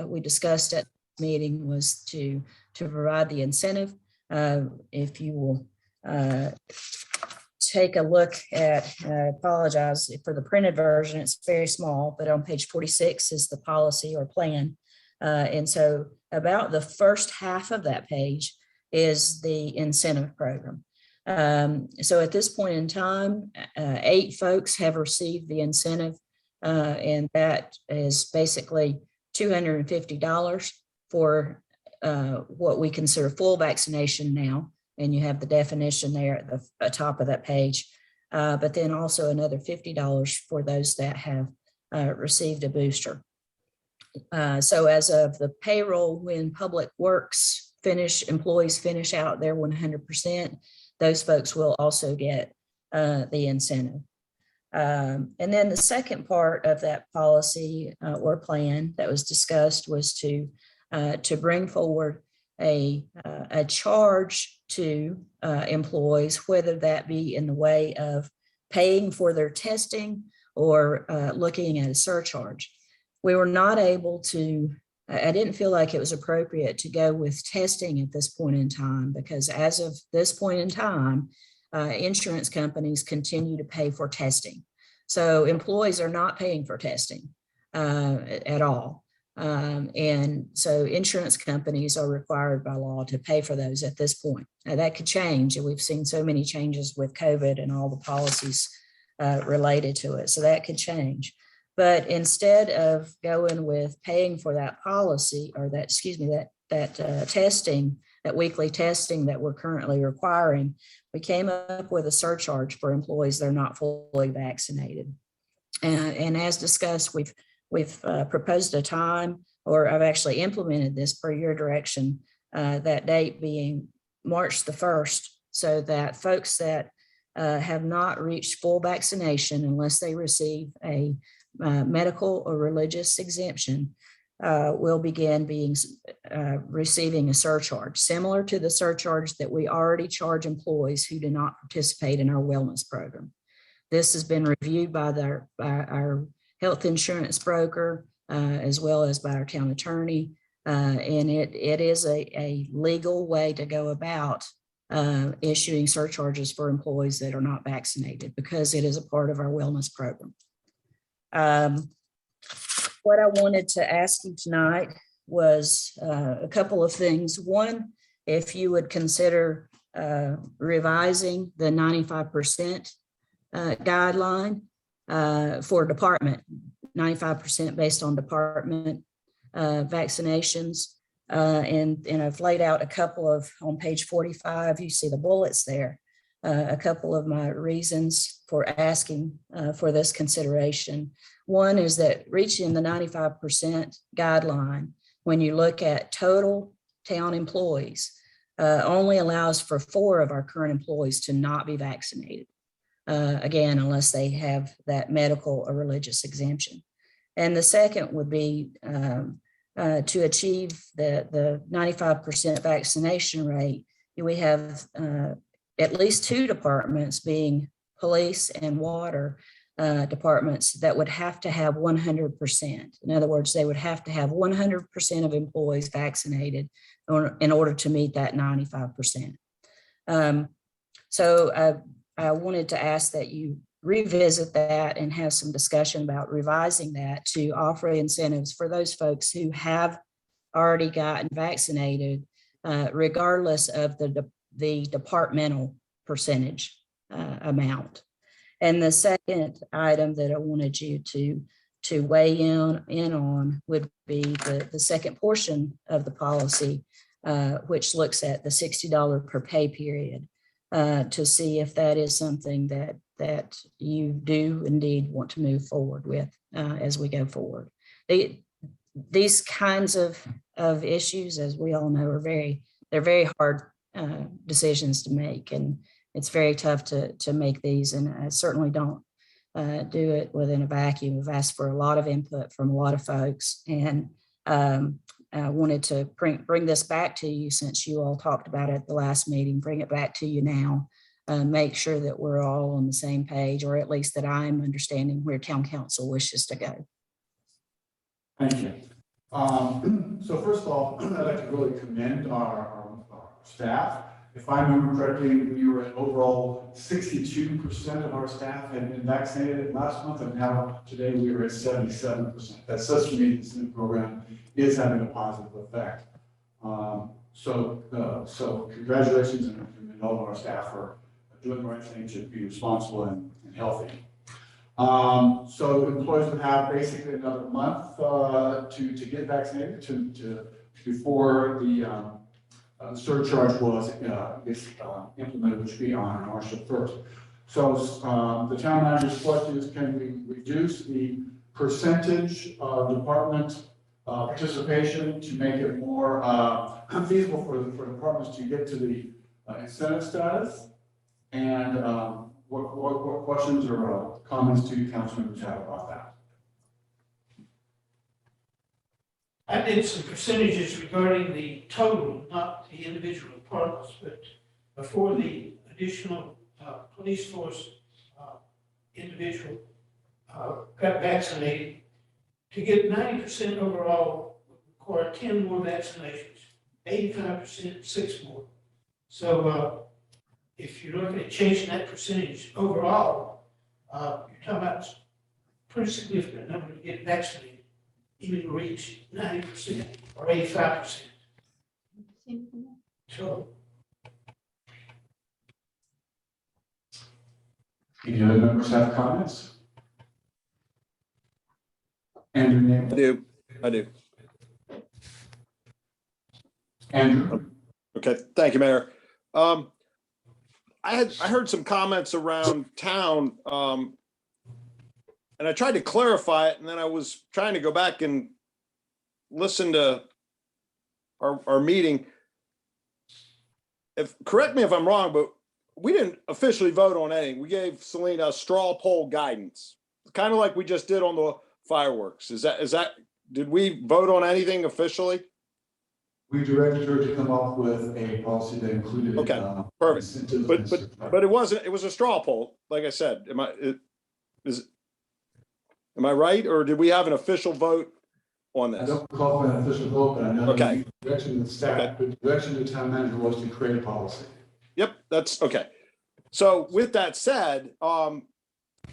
we discussed at the meeting was to provide the incentive. If you will take a look at, I apologize for the printed version, it's very small, but on page 46 is the policy or plan. And so about the first half of that page is the incentive program. So at this point in time, 8 folks have received the incentive, and that is basically $250 for what we consider full vaccination now. And you have the definition there at the top of that page, but then also another $50 for those that have received a booster. So as of the payroll, when Public Works employees finish out their 100%, those folks will also get the incentive. And then the second part of that policy or plan that was discussed was to bring forward a charge to employees, whether that be in the way of paying for their testing or looking at a surcharge. We were not able to, I didn't feel like it was appropriate to go with testing at this point in time, because as of this point in time, insurance companies continue to pay for testing. So employees are not paying for testing at all. And so insurance companies are required by law to pay for those at this point. Now, that could change, and we've seen so many changes with COVID and all the policies related to it. So that could change. But instead of going with paying for that policy or that, excuse me, that testing, that weekly testing that we're currently requiring, we came up with a surcharge for employees that are not fully vaccinated. And as discussed, we've proposed a time, or I've actually implemented this per your direction, that date being March the 1st, so that folks that have not reached full vaccination, unless they receive a medical or religious exemption, will begin receiving a surcharge, similar to the surcharge that we already charge employees who do not participate in our wellness program. This has been reviewed by our health insurance broker, as well as by our town attorney. And it is a legal way to go about issuing surcharges for employees that are not vaccinated, because it is a part of our wellness program. What I wanted to ask you tonight was a couple of things. One, if you would consider revising the 95% guideline for department, 95% based on department vaccinations. And I've laid out a couple of, on page 45, you see the bullets there, a couple of my reasons for asking for this consideration. One is that reaching the 95% guideline, when you look at total town employees, only allows for 4 of our current employees to not be vaccinated. Again, unless they have that medical or religious exemption. And the second would be to achieve the 95% vaccination rate, we have at least 2 departments, being police and water departments, that would have to have 100%. In other words, they would have to have 100% of employees vaccinated in order to meet that 95%. So I wanted to ask that you revisit that and have some discussion about revising that to offer incentives for those folks who have already gotten vaccinated, regardless of the the departmental percentage amount. And the second item that I wanted you to weigh in on would be the second portion of the policy, which looks at the $60 per pay period, to see if that is something that you do indeed want to move forward with as we go forward. These kinds of issues, as we all know, they're very hard decisions to make, and it's very tough to make these. And I certainly don't do it within a vacuum. We've asked for a lot of input from a lot of folks, and I wanted to bring this back to you since you all talked about it at the last meeting. Bring it back to you now. Make sure that we're all on the same page, or at least that I'm understanding where town council wishes to go. Thank you. So first of all, I'd like to really commend our staff. If I remember correctly, we were at overall 62% of our staff had been vaccinated last month, and now today we are at 77%. That says to me this new program is having a positive effect. So congratulations and commend all of our staff for doing the right thing to be responsible and healthy. So employees would have basically another month to get vaccinated before the surcharge was implemented, which would be on March 1st. So the town manager's question is, can we reduce the percentage of department participation to make it more feasible for departments to get to the incentive status? And what questions or comments do council members have about that? I did some percentages regarding the total, not the individual departments, but for the additional police force individual got vaccinated. To get 90% overall require 10 more vaccinations, 85%, 6 more. So if you're looking at changing that percentage overall, you're talking about pretty significant number to get vaccinated, even to reach 90% or 85%. So. Any other members have comments? Andrew? I do. Andrew? Okay, thank you, Mayor. I heard some comments around town, and I tried to clarify it, and then I was trying to go back and listen to our meeting. Correct me if I'm wrong, but we didn't officially vote on anything. We gave Selena a straw poll guidance, kind of like we just did on the fireworks. Is that did we vote on anything officially? We directed her to come up with a policy that included. Okay, perfect. But it wasn't. It was a straw poll, like I said. Am I right, or did we have an official vote on this? I don't recall an official vote, but I know okay. The direction of the staff, the direction of the town manager was to create a policy. Yep, that's okay. So with that said, I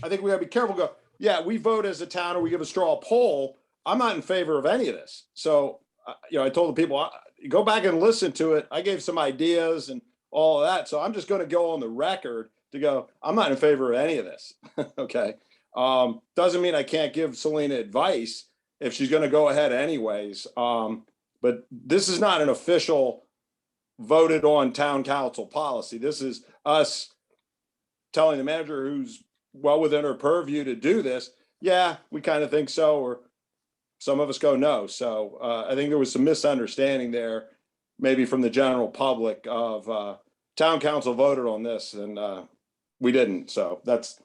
think we gotta be careful. Yeah, we vote as a town, or we give a straw poll. I'm not in favor of any of this. So, I told the people, go back and listen to it. I gave some ideas and all of that. So I'm just going to go on the record to go, I'm not in favor of any of this. Okay. Doesn't mean I can't give Selena advice if she's going to go ahead anyways. But this is not an official voted on town council policy. This is us telling the manager, who's well within her purview to do this. Yeah, we kind of think so, or some of us go no. So I think there was some misunderstanding there, maybe from the general public of town council voted on this and we didn't. So that's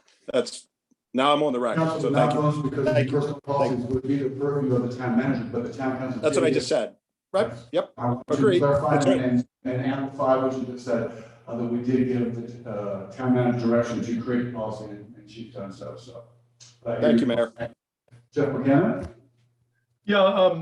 now I'm on the record. Council, so thank you. Because the personal policies would be the purview of the town manager, but the town council. That's what I just said. Right? Yep. Agreed. Clarify and amplify what you just said, that we did give the town manager direction to create a policy, and she's done so. Thank you, Mayor. Jeff McKenna? Yeah,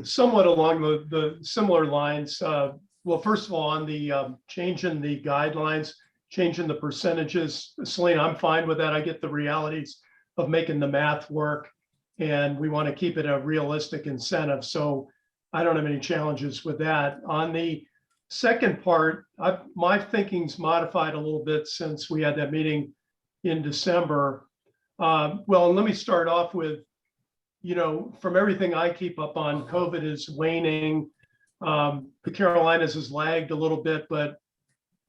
somewhat along the similar lines. Well, first of all, on the change in the guidelines, changing the percentages, Selena, I'm fine with that. I get the realities of making the math work, and we want to keep it a realistic incentive. So I don't have any challenges with that. On the Second part, my thinking's modified a little bit since we had that meeting in December. Well, let me start off with, from everything I keep up on, COVID is waning. The Carolinas has lagged a little bit, but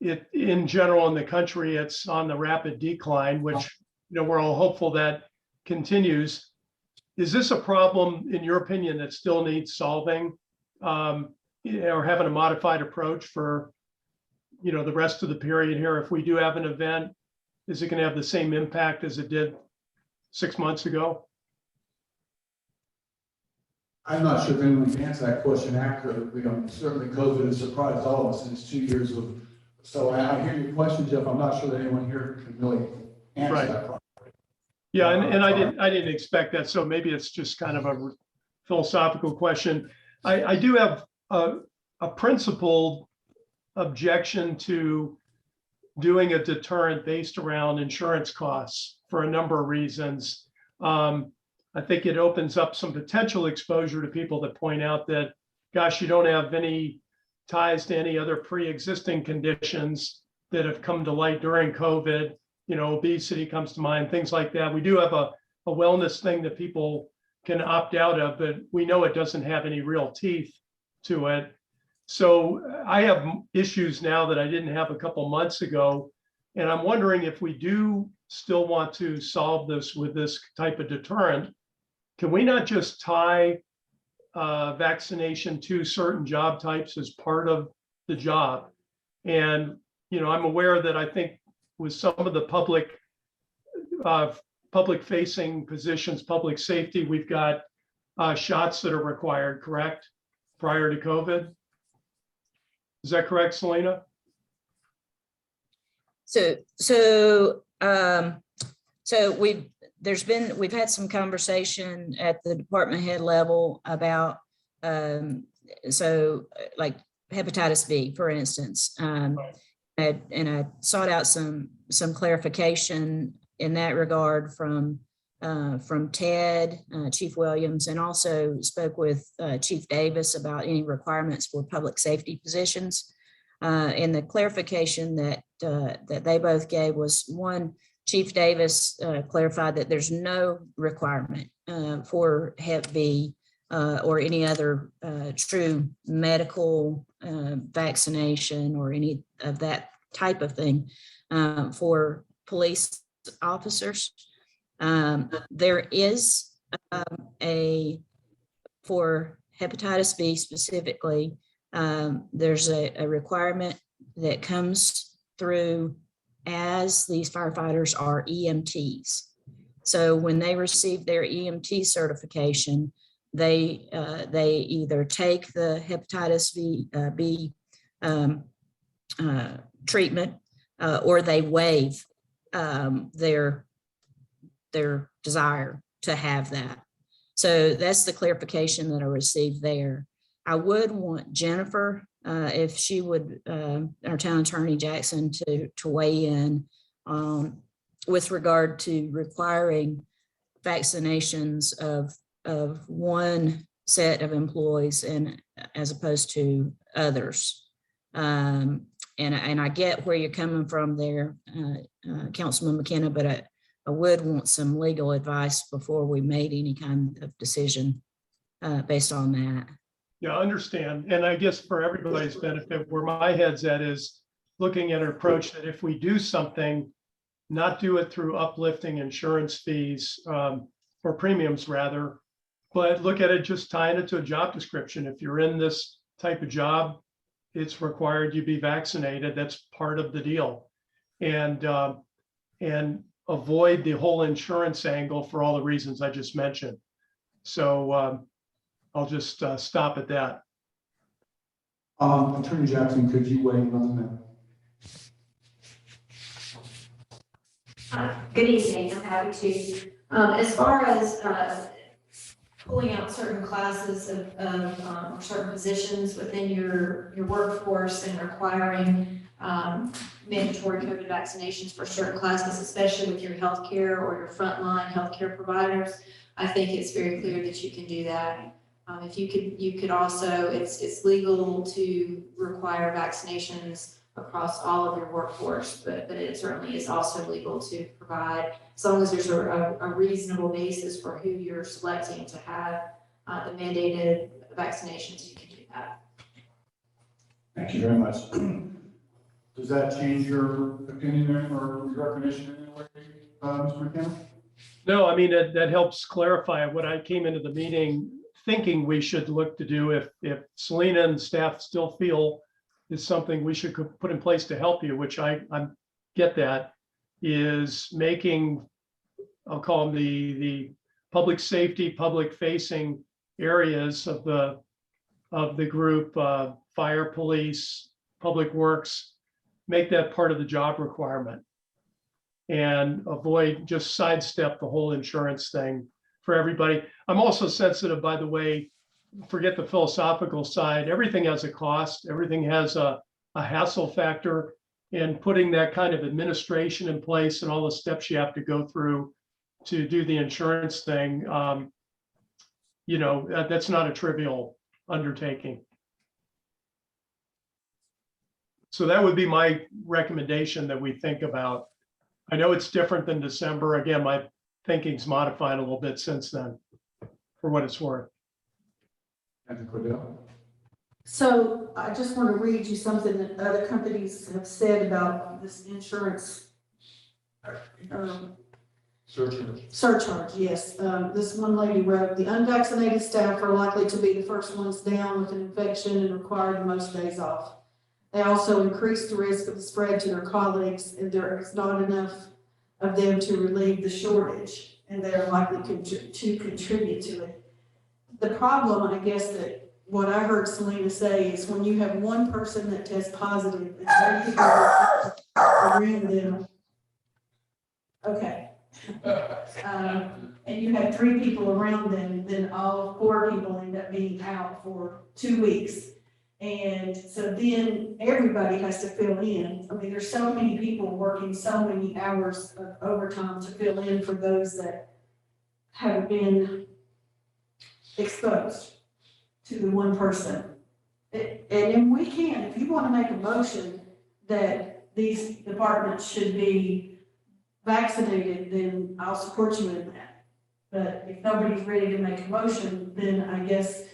in general in the country, it's on the rapid decline, which, we're all hopeful that continues. Is this a problem, in your opinion, that still needs solving? Or having a modified approach for, the rest of the period here? If we do have an event, is it going to have the same impact as it did 6 months ago? I'm not sure if anyone can answer that question accurately. Certainly COVID has surprised all of us in its 2 years of, so I hear your question, Jeff. I'm not sure that anyone here can really answer Right. that. Yeah, and I didn't expect that. So maybe it's just kind of a philosophical question. I do have a principled objection to doing a deterrent based around insurance costs for a number of reasons. I think it opens up some potential exposure to people that point out that, gosh, you don't have any ties to any other pre-existing conditions that have come to light during COVID. Obesity comes to mind, things like that. We do have a wellness thing that people can opt out of, but we know it doesn't have any real teeth to it. So I have issues now that I didn't have a couple months ago. And I'm wondering if we do still want to solve this with this type of deterrent, can we not just tie vaccination to certain job types as part of the job? And, I'm aware that I think with some of the public facing positions, public safety, we've got shots that are required, correct? Prior to COVID. Is that correct, Selena? So we've had some conversation at the department head level about, like hepatitis B, for instance. And I sought out some clarification in that regard from Ted, Chief Williams, and also spoke with Chief Davis about any requirements for public safety positions. And the clarification that they both gave was, one, Chief Davis clarified that there's no requirement for Hep B or any other true medical vaccination or any of that type of thing for police officers. There is for hepatitis B specifically, there's a requirement that comes through as these firefighters are EMTs. So when they receive their EMT certification, they either take the hepatitis B treatment or they waive their desire to have that. So that's the clarification that I received there. I would want Jennifer, if she would, our town attorney Jackson, to weigh in with regard to requiring vaccinations of one set of employees and as opposed to others. And I get where you're coming from there, Councilman McKenna, but I would want some legal advice before we made any kind of decision based on that. Yeah, I understand. And I guess for everybody's benefit, where my head's at is looking at an approach that if we do something, not do it through uplifting insurance fees or premiums rather, but look at it just tying it to a job description. If you're in this type of job, it's required you be vaccinated. That's part of the deal. And avoid the whole insurance angle for all the reasons I just mentioned. So I'll just stop at that. Attorney Jackson, could you weigh in on Good evening, I'm happy to. As far as pulling out certain classes of certain positions within your workforce and requiring mandatory COVID vaccinations for certain classes, especially with your healthcare or your frontline healthcare providers, I think it's very clear that you can do that. If you could also, it's legal to require vaccinations across all of your workforce, but it certainly is also legal to provide, as long as there's a reasonable basis for who you're selecting to have the mandated vaccinations, you can do that. Thank you very much. Does that change your opinion or your recognition in any way, Mr. McKenna? No, I mean, that helps clarify what I came into the meeting thinking we should look to do if Selena and staff still feel is something we should put in place to help you, which I get that, is making, I'll call them the public safety, public facing areas of the group, fire, police, public works, make that part of the job requirement and avoid, just sidestep the whole insurance thing for everybody. I'm also sensitive, by the way, forget the philosophical side, everything has a cost, everything has a hassle factor, and putting that kind of administration in place and all the steps you have to go through to do the insurance thing, you know, that's not a trivial undertaking. So that would be my recommendation that we think about. I know it's different than December. Again, my thinking's modified a little bit since then, for what it's worth. And Cordell? So I just want to read you something that other companies have said about this insurance. Surcharge, yes. This one lady wrote, the unvaccinated staff are likely to be the first ones down with an infection and require the most days off. They also increase the risk of the spread to their colleagues, and there is not enough of them to relieve the shortage, and they are likely to contribute to it. The problem, I guess, that what I heard Selena say is when you have one person that tests positive and 30 people around them, okay, and you have 3 people around them, then all 4 people end up being out for 2 weeks. And so then everybody has to fill in. I mean, there's so many people working so many hours of overtime to fill in for those that have been exposed to the one person. And then we can, if you want to make a motion that these departments should be vaccinated, then I'll support you in that. But if nobody's ready to make a motion, then I guess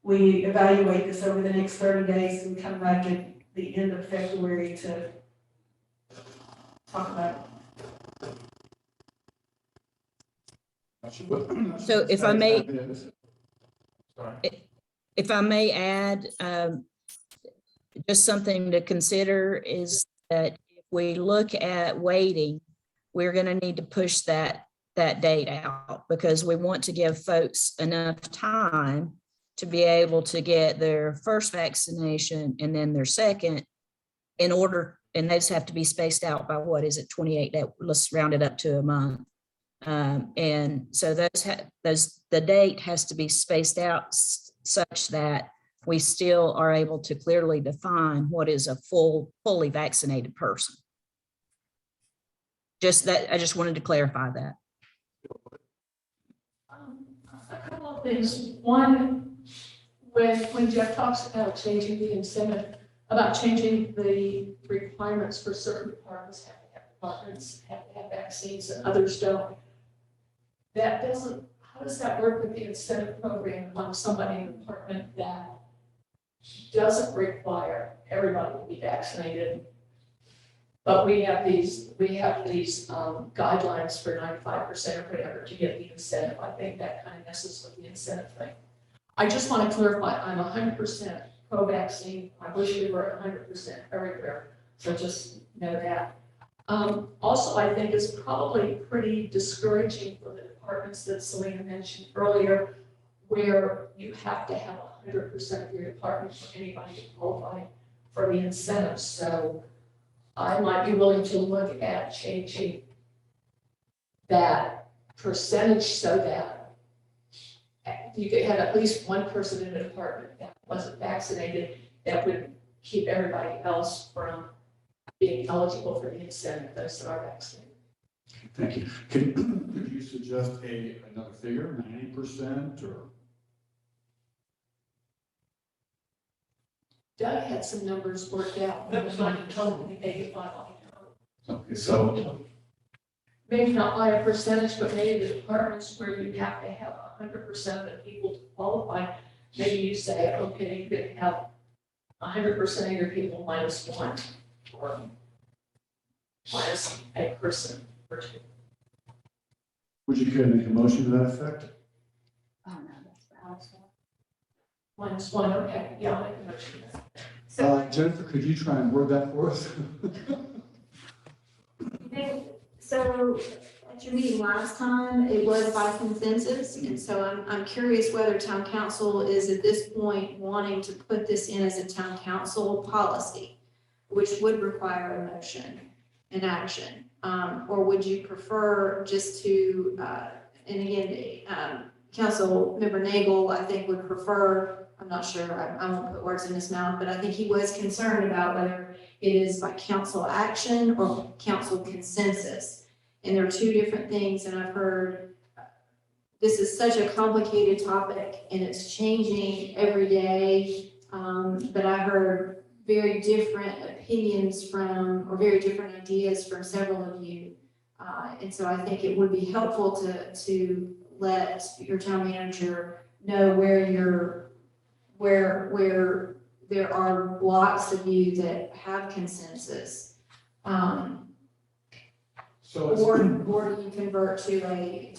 we evaluate this over the next 30 days and come back at the end of February to talk about So if I may, if I may add, just something to consider is that if we look at waiting, we're going to need to push that date out because we want to give folks enough time to be able to get their first vaccination and then their second in order, and those have to be spaced out by, what is it, 28 days, let's round it up to a month. And so the date has to be spaced out such that we still are able to clearly define what is a fully vaccinated person. Just that, I just wanted to clarify that. A couple of things. One, when Jeff talks about changing the incentive, about changing the requirements for certain departments, have to have vaccines and others don't. That doesn't, how does that work with the incentive program on somebody in the department that doesn't require everybody to be vaccinated? But we have these guidelines for 95% or whatever to get the incentive. I think that kind of messes with the incentive thing. I just want to clarify, I'm 100% pro-vaccine. I wish we were 100% everywhere. So just know that. Also, I think it's probably pretty discouraging for the departments that Selena mentioned earlier, where you have to have 100% of your department for anybody to qualify for the incentives. So I might be willing to look at changing that percentage so that you could have at least one person in the department that wasn't vaccinated that would keep everybody else from being eligible for the incentive, those that are vaccinated. Thank you. Could you suggest another figure, 90% or? Doug had some numbers worked out. That was like a total. Okay, so, Maybe not by a percentage, but maybe the departments where you have to have 100% of the people to qualify. Maybe you say, okay, you could have 100% of your people minus one, or minus a person or two. would you care to make a motion to that effect? Oh, no, that's the house one. Minus one, okay, yeah, I'll make a motion. Jennifer, could you try and word that for us? So at your meeting last time, it was by consensus, and so I'm curious whether town council is at this point wanting to put this in as a town council policy, which would require a motion and action, or would you prefer just to, and again, Council Member Nagel, I think would prefer, I'm not sure, I won't put words in his mouth, but I think he was concerned about whether it is by council action or council consensus. And there are two different things, and I've heard this is such a complicated topic and it's changing every day. But I heard very different opinions or very different ideas from several of you. And so I think it would be helpful to let your town manager know where there are blocks of you that have consensus. Or do you convert to a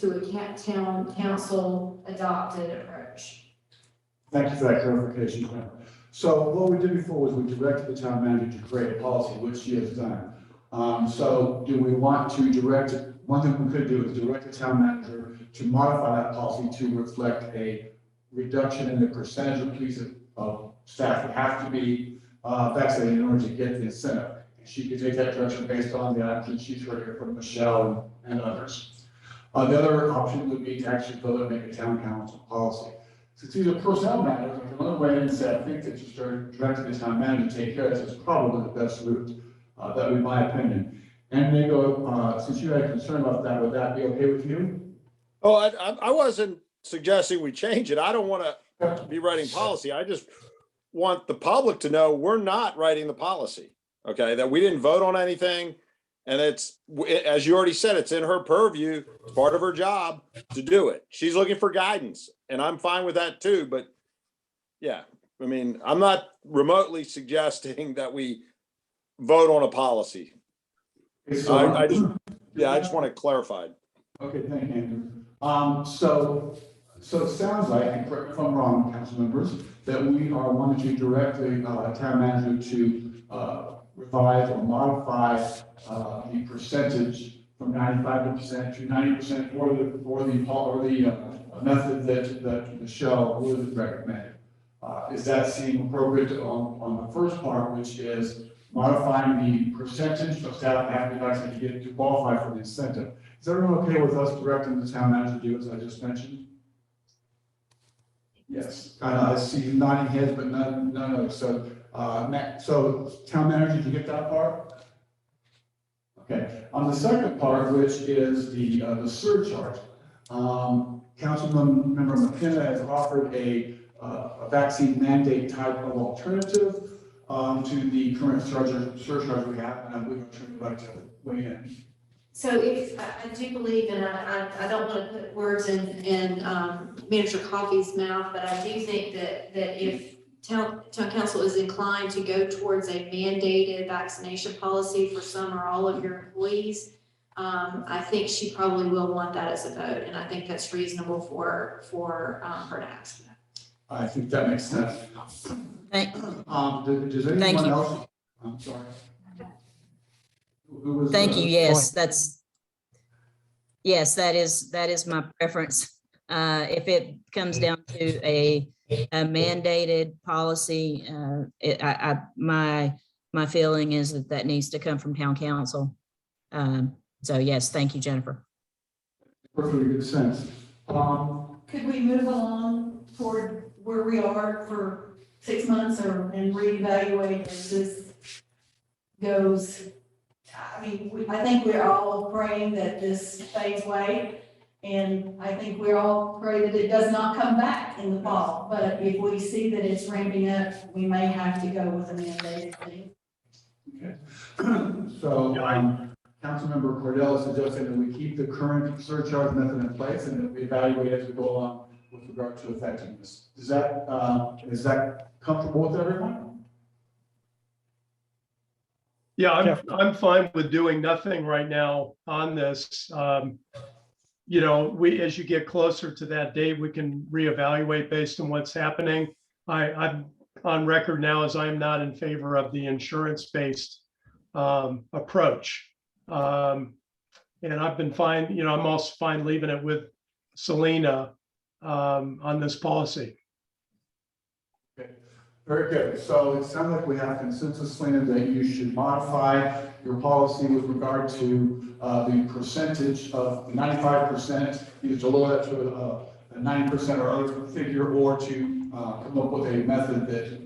town council adopted approach? Thank you for that clarification, Jennifer. So what we did before was we directed the town manager to create a policy, which she has done. So do we want to direct, one thing we could do is direct the town manager to modify that policy to reflect a reduction in the percentage of police of staff that have to be vaccinated in order to get the incentive. She could take that direction based on the items she's heard here from Michelle and others. The other option would be to actually build and make a town council policy. Since these are personnel matters, I can only weigh in and say, I think that just directing the town manager to take care of this is probably the best route. That would be my opinion. And they go, since you had a concern about that, would that be okay with you? Oh, I wasn't suggesting we change it. I don't want to be writing policy. I just want the public to know we're not writing the policy. Okay, that we didn't vote on anything. And it's, as you already said, it's in her purview. It's part of her job to do it. She's looking for guidance, and I'm fine with that too. But yeah, I mean, I'm not remotely suggesting that we vote on a policy. I just want to clarify. Okay, thank you, Andrew. So it sounds like, and correct me if I'm wrong, council members, that we are wanting to direct the town manager to revise or modify the percentage from 95% to 90% for the method that Michelle would recommend. Is that seem appropriate on the first part, which is modifying the percentage of staff that have to be vaccinated to qualify for the incentive? Is everyone okay with us directing the town manager to do as I just mentioned? Yes, I see you nodding heads, but no. So town manager, did you get that part? Okay. On the second part, which is the surcharge, Councilmember McKenna has offered a vaccine mandate type of alternative to the current surcharge we have, and I believe I'd like to weigh in. So if, I do believe, and I don't want to put words in Manager Coffey's mouth, but I do think that if town council is inclined to go towards a mandated vaccination policy for some or all of your employees, I think she probably will want that as a vote, and I think that's reasonable for her to ask that. I think that makes sense. Does anyone else? I'm sorry. Thank you. Yes, that is my preference. If it comes down to a mandated policy, my feeling is that needs to come from town council. So yes, thank you, Jennifer. Perfectly good sense. Could we move along toward where we are for 6 months and reevaluate as this goes? I mean, I think we're all praying that this fades away. And I think we're all pray that it does not come back in the fall, but if we see that it's ramping up, we may have to go with a mandated thing. Okay. So, Councilmember Cordell is suggesting that we keep the current surcharge method in place and that we evaluate as we go along with regard to effectiveness. Is that comfortable with everyone? Yeah, I'm fine with doing nothing right now on this. You know, as you get closer to that date, we can reevaluate based on what's happening. I'm on record now as I'm not in favor of the insurance-based approach. And I've been fine, you know, I'm also fine leaving it with Selena on this policy. Okay. Very good. So it sounds like we have consensus, Selena, that you should modify your policy with regard to the percentage of 95%, either to lower that to a 9% or other figure, or to come up with a method that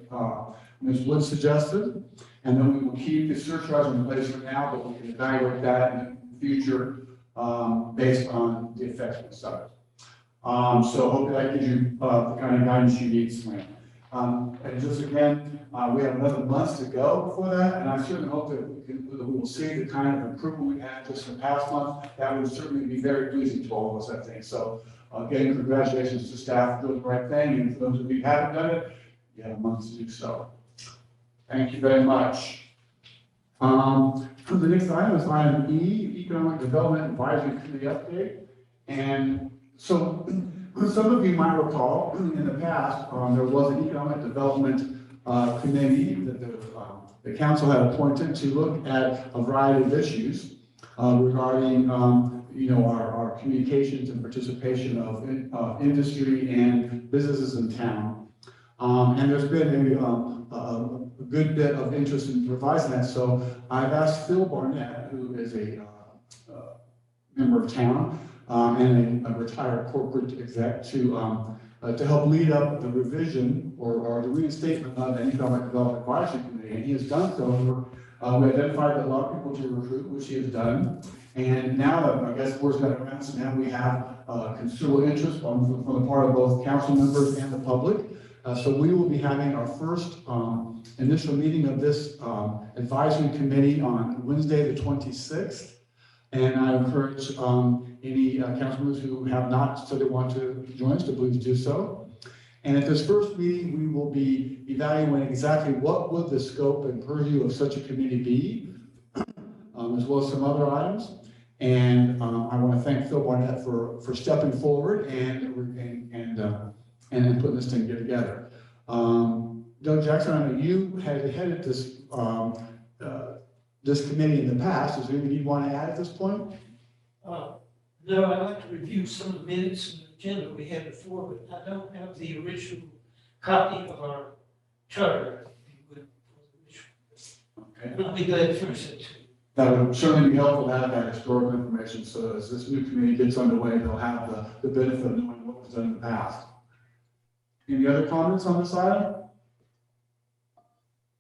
Ms. Wood suggested. And then we will keep the surcharge in place for now, but we can evaluate that in the future based on the effectiveness of it. So hopefully that gives you the kind of guidance you need, Selena. And just again, we have another month to go before that, and I certainly hope that we will see the kind of improvement we had just in the past month. That would certainly be very pleasing to all of us, I think. So again, congratulations to staff for doing the right thing, and for those of you who haven't done it, you have a month to do so. Thank you very much. The next item is item E, Economic Development Advisory Committee update. And so some of you might recall in the past, there was an Economic Development Committee that the council had appointed to look at a variety of issues regarding you know, our communications and participation of industry and businesses in town. And there's been a good bit of interest in revising that. So I've asked Phil Barnett, who is a member of town and a retired corporate exec, to help lead up the revision or the reinstatement of the Economic Development Advisory Committee. And he has done so. We identified a lot of people to recruit, which he has done. And now, I guess word's got around, so now we have considerable interest from the part of both council members and the public. So we will be having our first initial meeting of this advisory committee on Wednesday, the 26th. And I encourage any council members who have not said they want to join us to please do so. And at this first meeting, we will be evaluating exactly what would the scope and purview of such a committee be, as well as some other items. And I want to thank Phil Barnett for stepping forward and putting this thing together. Doug Jackson, I know you had headed this this committee in the past. Is there anything you'd want to add at this point? No, I'd like to review some of the minutes and the agenda we had before, but I don't have the original copy of our charter. Okay. I'll be glad to finish it. That would certainly be helpful to have that historical information, so as this new committee gets underway, they'll have the benefit of knowing what was done in the past. Any other comments on this item?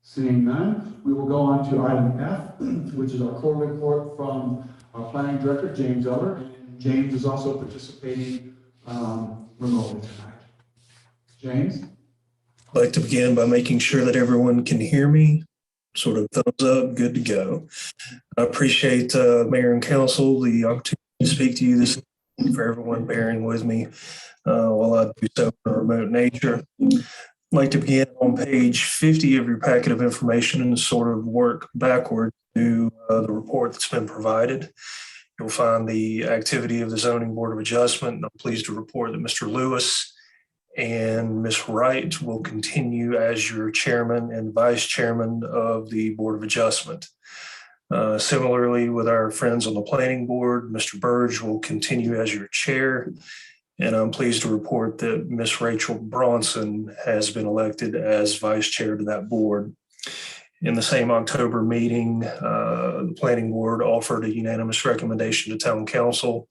Seeing none, we will go on to item F, which is our quarterly report from our planning director, James Eller. And James is also participating remotely tonight. James? I'd like to begin by making sure that everyone can hear me. Sort of thumbs up, good to go. I appreciate Mayor and Council the opportunity to speak to you this evening, for everyone bearing with me while I do so in a remote nature. I'd like to begin on page 50 of your packet of information and sort of work backward to the report that's been provided. You'll find the activity of the Zoning Board of Adjustment. And I'm pleased to report that Mr. Lewis and Ms. Wright will continue as your chairman and vice chairman of the Board of Adjustment. Similarly, with our friends on the planning board, Mr. Burge will continue as your chair. And I'm pleased to report that Ms. Rachel Bronson has been elected as vice chair to that board. In the same October meeting, the planning board offered a unanimous recommendation to town council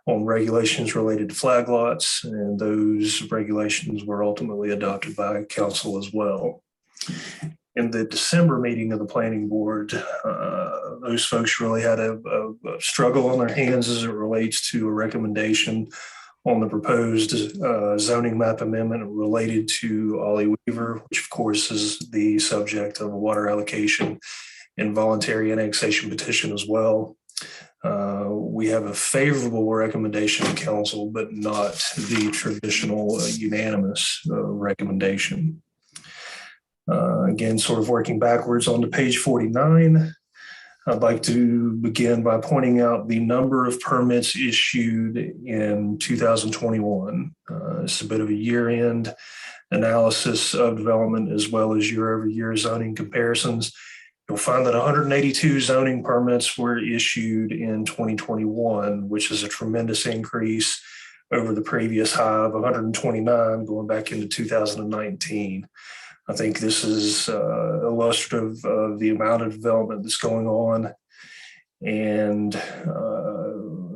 on regulations related to flag lots, and those regulations were ultimately adopted by council as well. in the December meeting of the planning board, those folks really had a struggle on their hands as it relates to a recommendation on the proposed zoning map amendment related to Ollie Weaver, which of course is the subject of a water allocation and voluntary annexation petition as well. We have a favorable recommendation of council, but not the traditional unanimous recommendation. Again, sort of working backwards onto page 49, I'd like to begin by pointing out the number of permits issued in 2021. It's a bit of a year-end analysis of development as well as year-over-year zoning comparisons. You'll find that 182 zoning permits were issued in 2021, which is a tremendous increase over the previous high of 129 going back into 2019. I think this is illustrative of the amount of development that's going on, and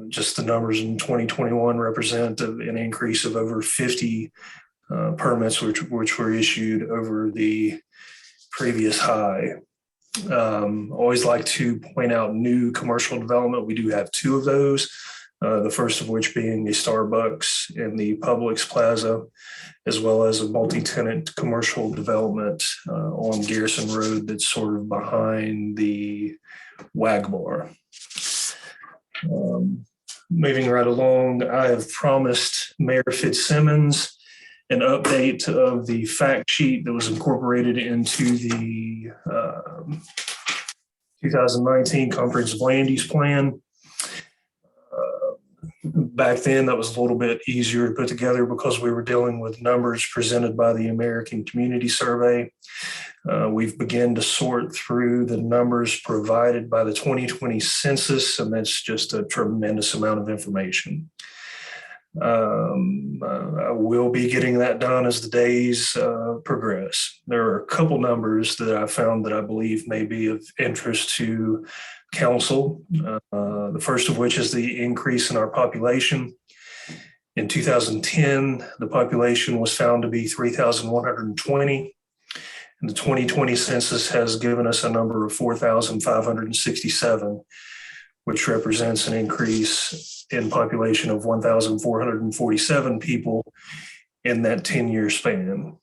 just the numbers in 2021 represent an increase of over 50 permits which were issued over the previous high. Always like to point out new commercial development. We do have two of those. The first of which being a Starbucks in the Publix Plaza, as well as a multi-tenant commercial development on Garrison Road that's sort of behind the WAG bar. Moving right along, I have promised Mayor Fitzsimmons an update of the fact sheet that was incorporated into the 2019 Comprehensive Land Use Plan. Back then, that was a little bit easier to put together because we were dealing with numbers presented by the American Community Survey. We've begun to sort through the numbers provided by the 2020 census, and that's just a tremendous amount of information. I will be getting that done as the days progress. There are a couple numbers that I found that I believe may be of interest to council. The first of which is the increase in our population. In 2010, the population was found to be 3,120. And the 2020 census has given us a number of 4,567, which represents an increase in population of 1,447 people in that 10-year span.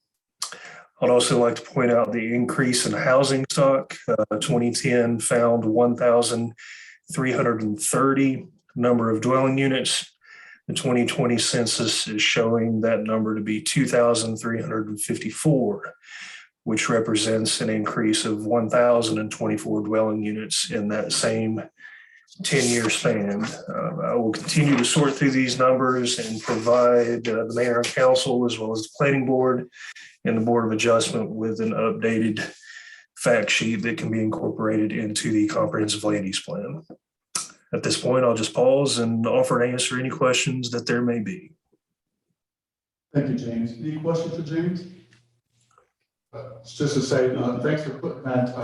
I'd also like to point out the increase in housing stock. 2010 found 1,330 number of dwelling units. The 2020 census is showing that number to be 2,354, which represents an increase of 1,024 dwelling units in that same 10-year span. I will continue to sort through these numbers and provide the mayor and council, as well as the planning board and the Board of Adjustment, with an updated fact sheet that can be incorporated into the comprehensive land use plan. At this point, I'll just pause and offer to answer any questions that there may be. Thank you, James. Any questions for James? Just to say, thanks for putting that,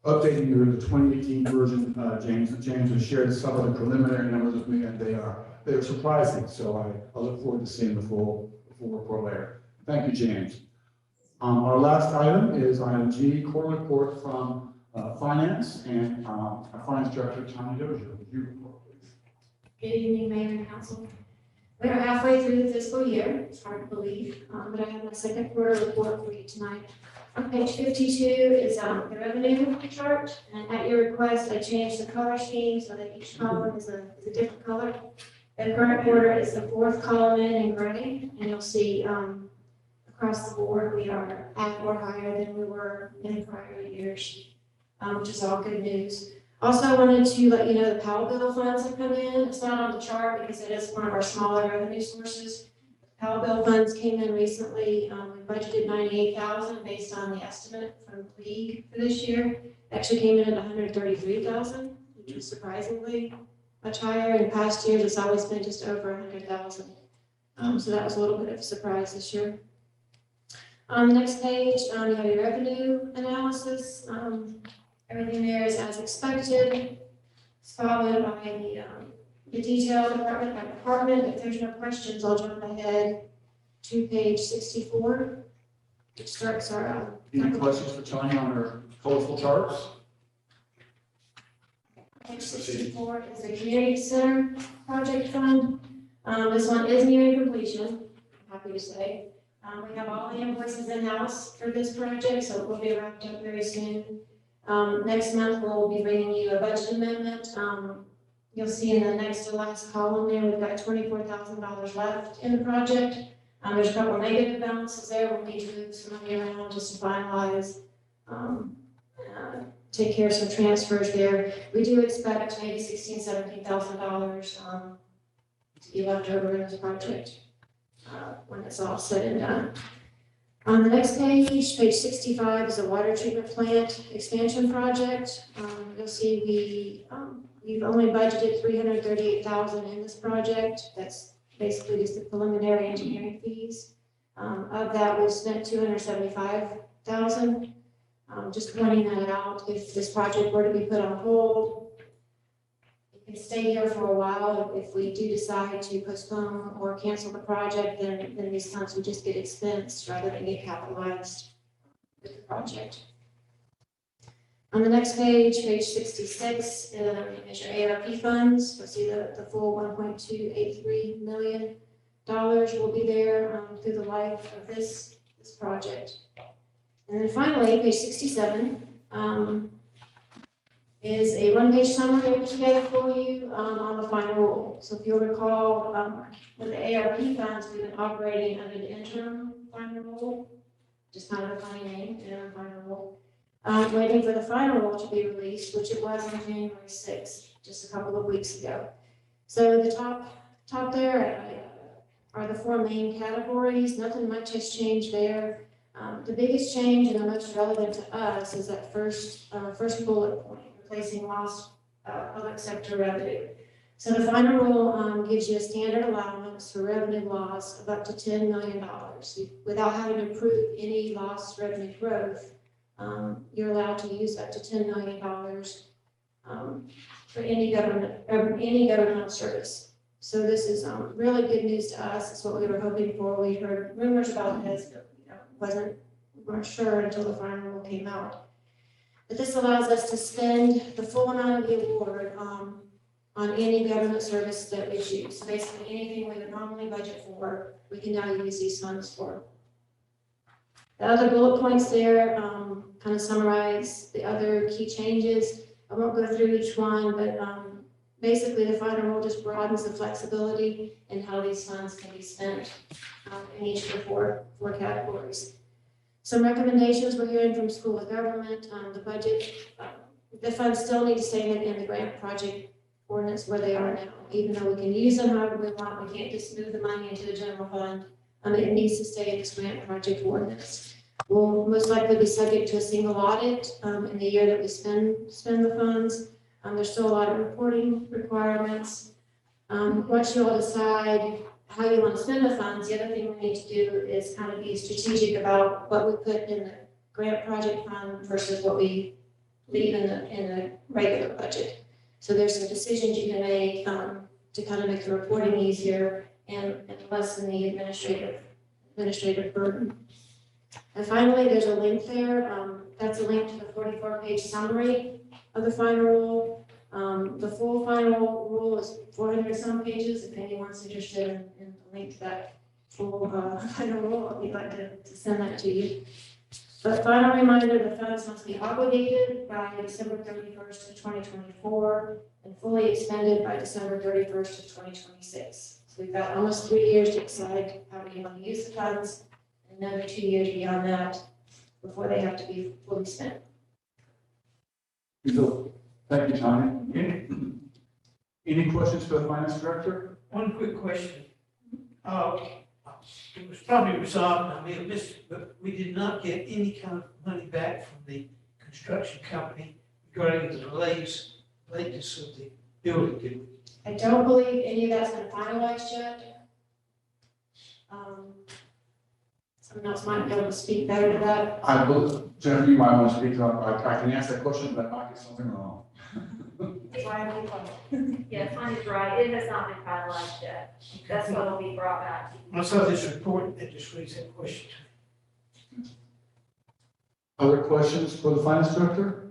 updating the 2018 version, James. James has shared some of the preliminary numbers with me, and they're surprising. So I look forward to seeing the full report later. Thank you, James. Our last item is item G, quarterly report from Finance, and our Finance Director, Tanya Dozier. Would you report, please? Good evening, Mayor and Council. We are halfway through the fiscal year. It's hard to believe, but I have my second quarter report for you tonight. On page 52 is the revenue chart, and at your request, I changed the color scheme so that each column is a different color. The current quarter is the fourth column in gray, and you'll see across the board we are at or higher than we were in prior years, which is all good news. Also, I wanted to let you know the Powell bill funds have come in. It's not on the chart because it is one of our smaller revenue sources. Powell bill funds came in recently. We budgeted $98,000 based on the estimate from League for this year. It actually came in at $133,000, which was surprisingly much higher. In past years, it's always been just over $100,000. So that was a little bit of a surprise this year. On the next page, you have your revenue analysis. Everything there is as expected. It's followed by the detail department by department. If there's no questions, I'll jump ahead to page 64. which starts our, Any questions for Tony on her colorful charts? Page 64 is the community center project fund. This one is nearing completion, I'm happy to say. We have all the invoices in-house for this project, so it will be wrapped up very soon. Next month, we'll be bringing you a budget amendment. You'll see in the next to last column there, we've got $24,000 left in the project. There's a couple negative balances there. We'll need to move some money around just to finalize, take care of some transfers there. We do expect maybe $16,000, $17,000 to be left over in this project when it's all said and done. On the next page, page 65 is a water treatment plant expansion project. You'll see we've only budgeted $338,000 in this project. That's basically just the preliminary engineering fees. Of that, we've spent $275,000. Just pointing that out, if this project were to be put on hold, it can stay here for a while. If we do decide to postpone or cancel the project, then these funds would just get expensed rather than get capitalized with the project. On the next page, page 66, is your ARP funds. You'll see the full $1.283 million will be there through the life of this project. And then finally, page 67 is a one-page summary put together for you on the final rule. So if you'll recall, with the ARP funds, we've been operating under the interim final rule, just kind of a funny name, interim final rule. Waiting for the final rule to be released, which it was on January 6th, just a couple of weeks ago. So the top there are the four main categories. Nothing much has changed there. The biggest change and the most relevant to us is that first bullet point, replacing lost public sector revenue. So the final rule gives you a standard allowance for revenue loss of up to $10 million. Without having to prove any lost revenue growth, you're allowed to use up to $10 million for any governmental service. So this is really good news to us. It's what we were hoping for. We heard rumors about this, but we weren't sure until the final rule came out. But this allows us to spend the full amount of the award on any government service that we choose. So basically anything we would normally budget for, we can now use these funds for. The other bullet points there kind of summarize the other key changes. I won't go through each one, but basically the final rule just broadens the flexibility in how these funds can be spent in each of the four categories. Some recommendations we're hearing from School of Government, the budget, the funds still need to stay in the grant project ordinance where they are now. Even though we can use them however we want, we can't just move the money into the general fund. It needs to stay in this grant project ordinance. We'll most likely be subject to a single audit in the year that we spend the funds. There's still a lot of reporting requirements. Once you all decide how you want to spend the funds, the other thing we need to do is kind of be strategic about what we put in the grant project fund versus what we leave in the regular budget. So there's some decisions you can make to kind of make the reporting easier and lessen the administrative burden. And finally, there's a link there. That's a link to the 44-page summary of the final rule. The full final rule is 400 some pages. If anyone's interested in the link to that full final rule, I'd like to send that to you. But final reminder, the funds must be obligated by December 31st of 2024 and fully expended by December 31st of 2026. So we've got almost 3 years to decide how we want to use the funds, and another 2 years beyond that before they have to be fully spent. Thank you, Tony. Any questions for the finance director? One quick question. It was probably resolved, I made a mistake, but we did not get any kind of money back from the construction company regarding the delays of the building, did we? I don't believe any of that's been finalized yet. Someone else might be able to speak better to that. I believe, Jennifer, you might want to speak to that. I can answer that question, but I might get something wrong. That's why I'm calling. Yeah, Tanya's right, it has not been finalized yet. That's what will be brought back. I saw this report that just raised that question. Other questions for the finance director?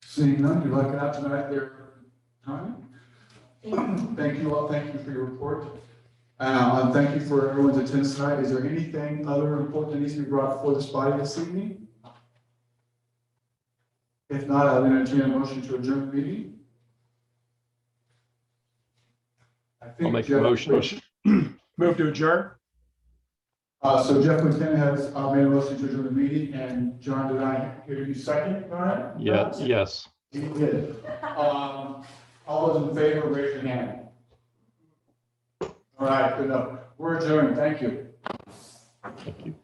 Seeing none, you'd like it out tonight there, Tanya? Thank you all, thank you for your report. And thank you for everyone's attendance tonight. Is there anything other important that needs to be brought before this body this evening? If not, I'll entertain a motion to adjourn the meeting. I'll make a motion. Move to adjourn. So Jeff McKinnon has made a motion to adjourn the meeting, and John, did I hear you second, Brian? Yes. You did. All those in favor, raise your hand. All right, good enough. We're adjourned. Thank you. Thank you.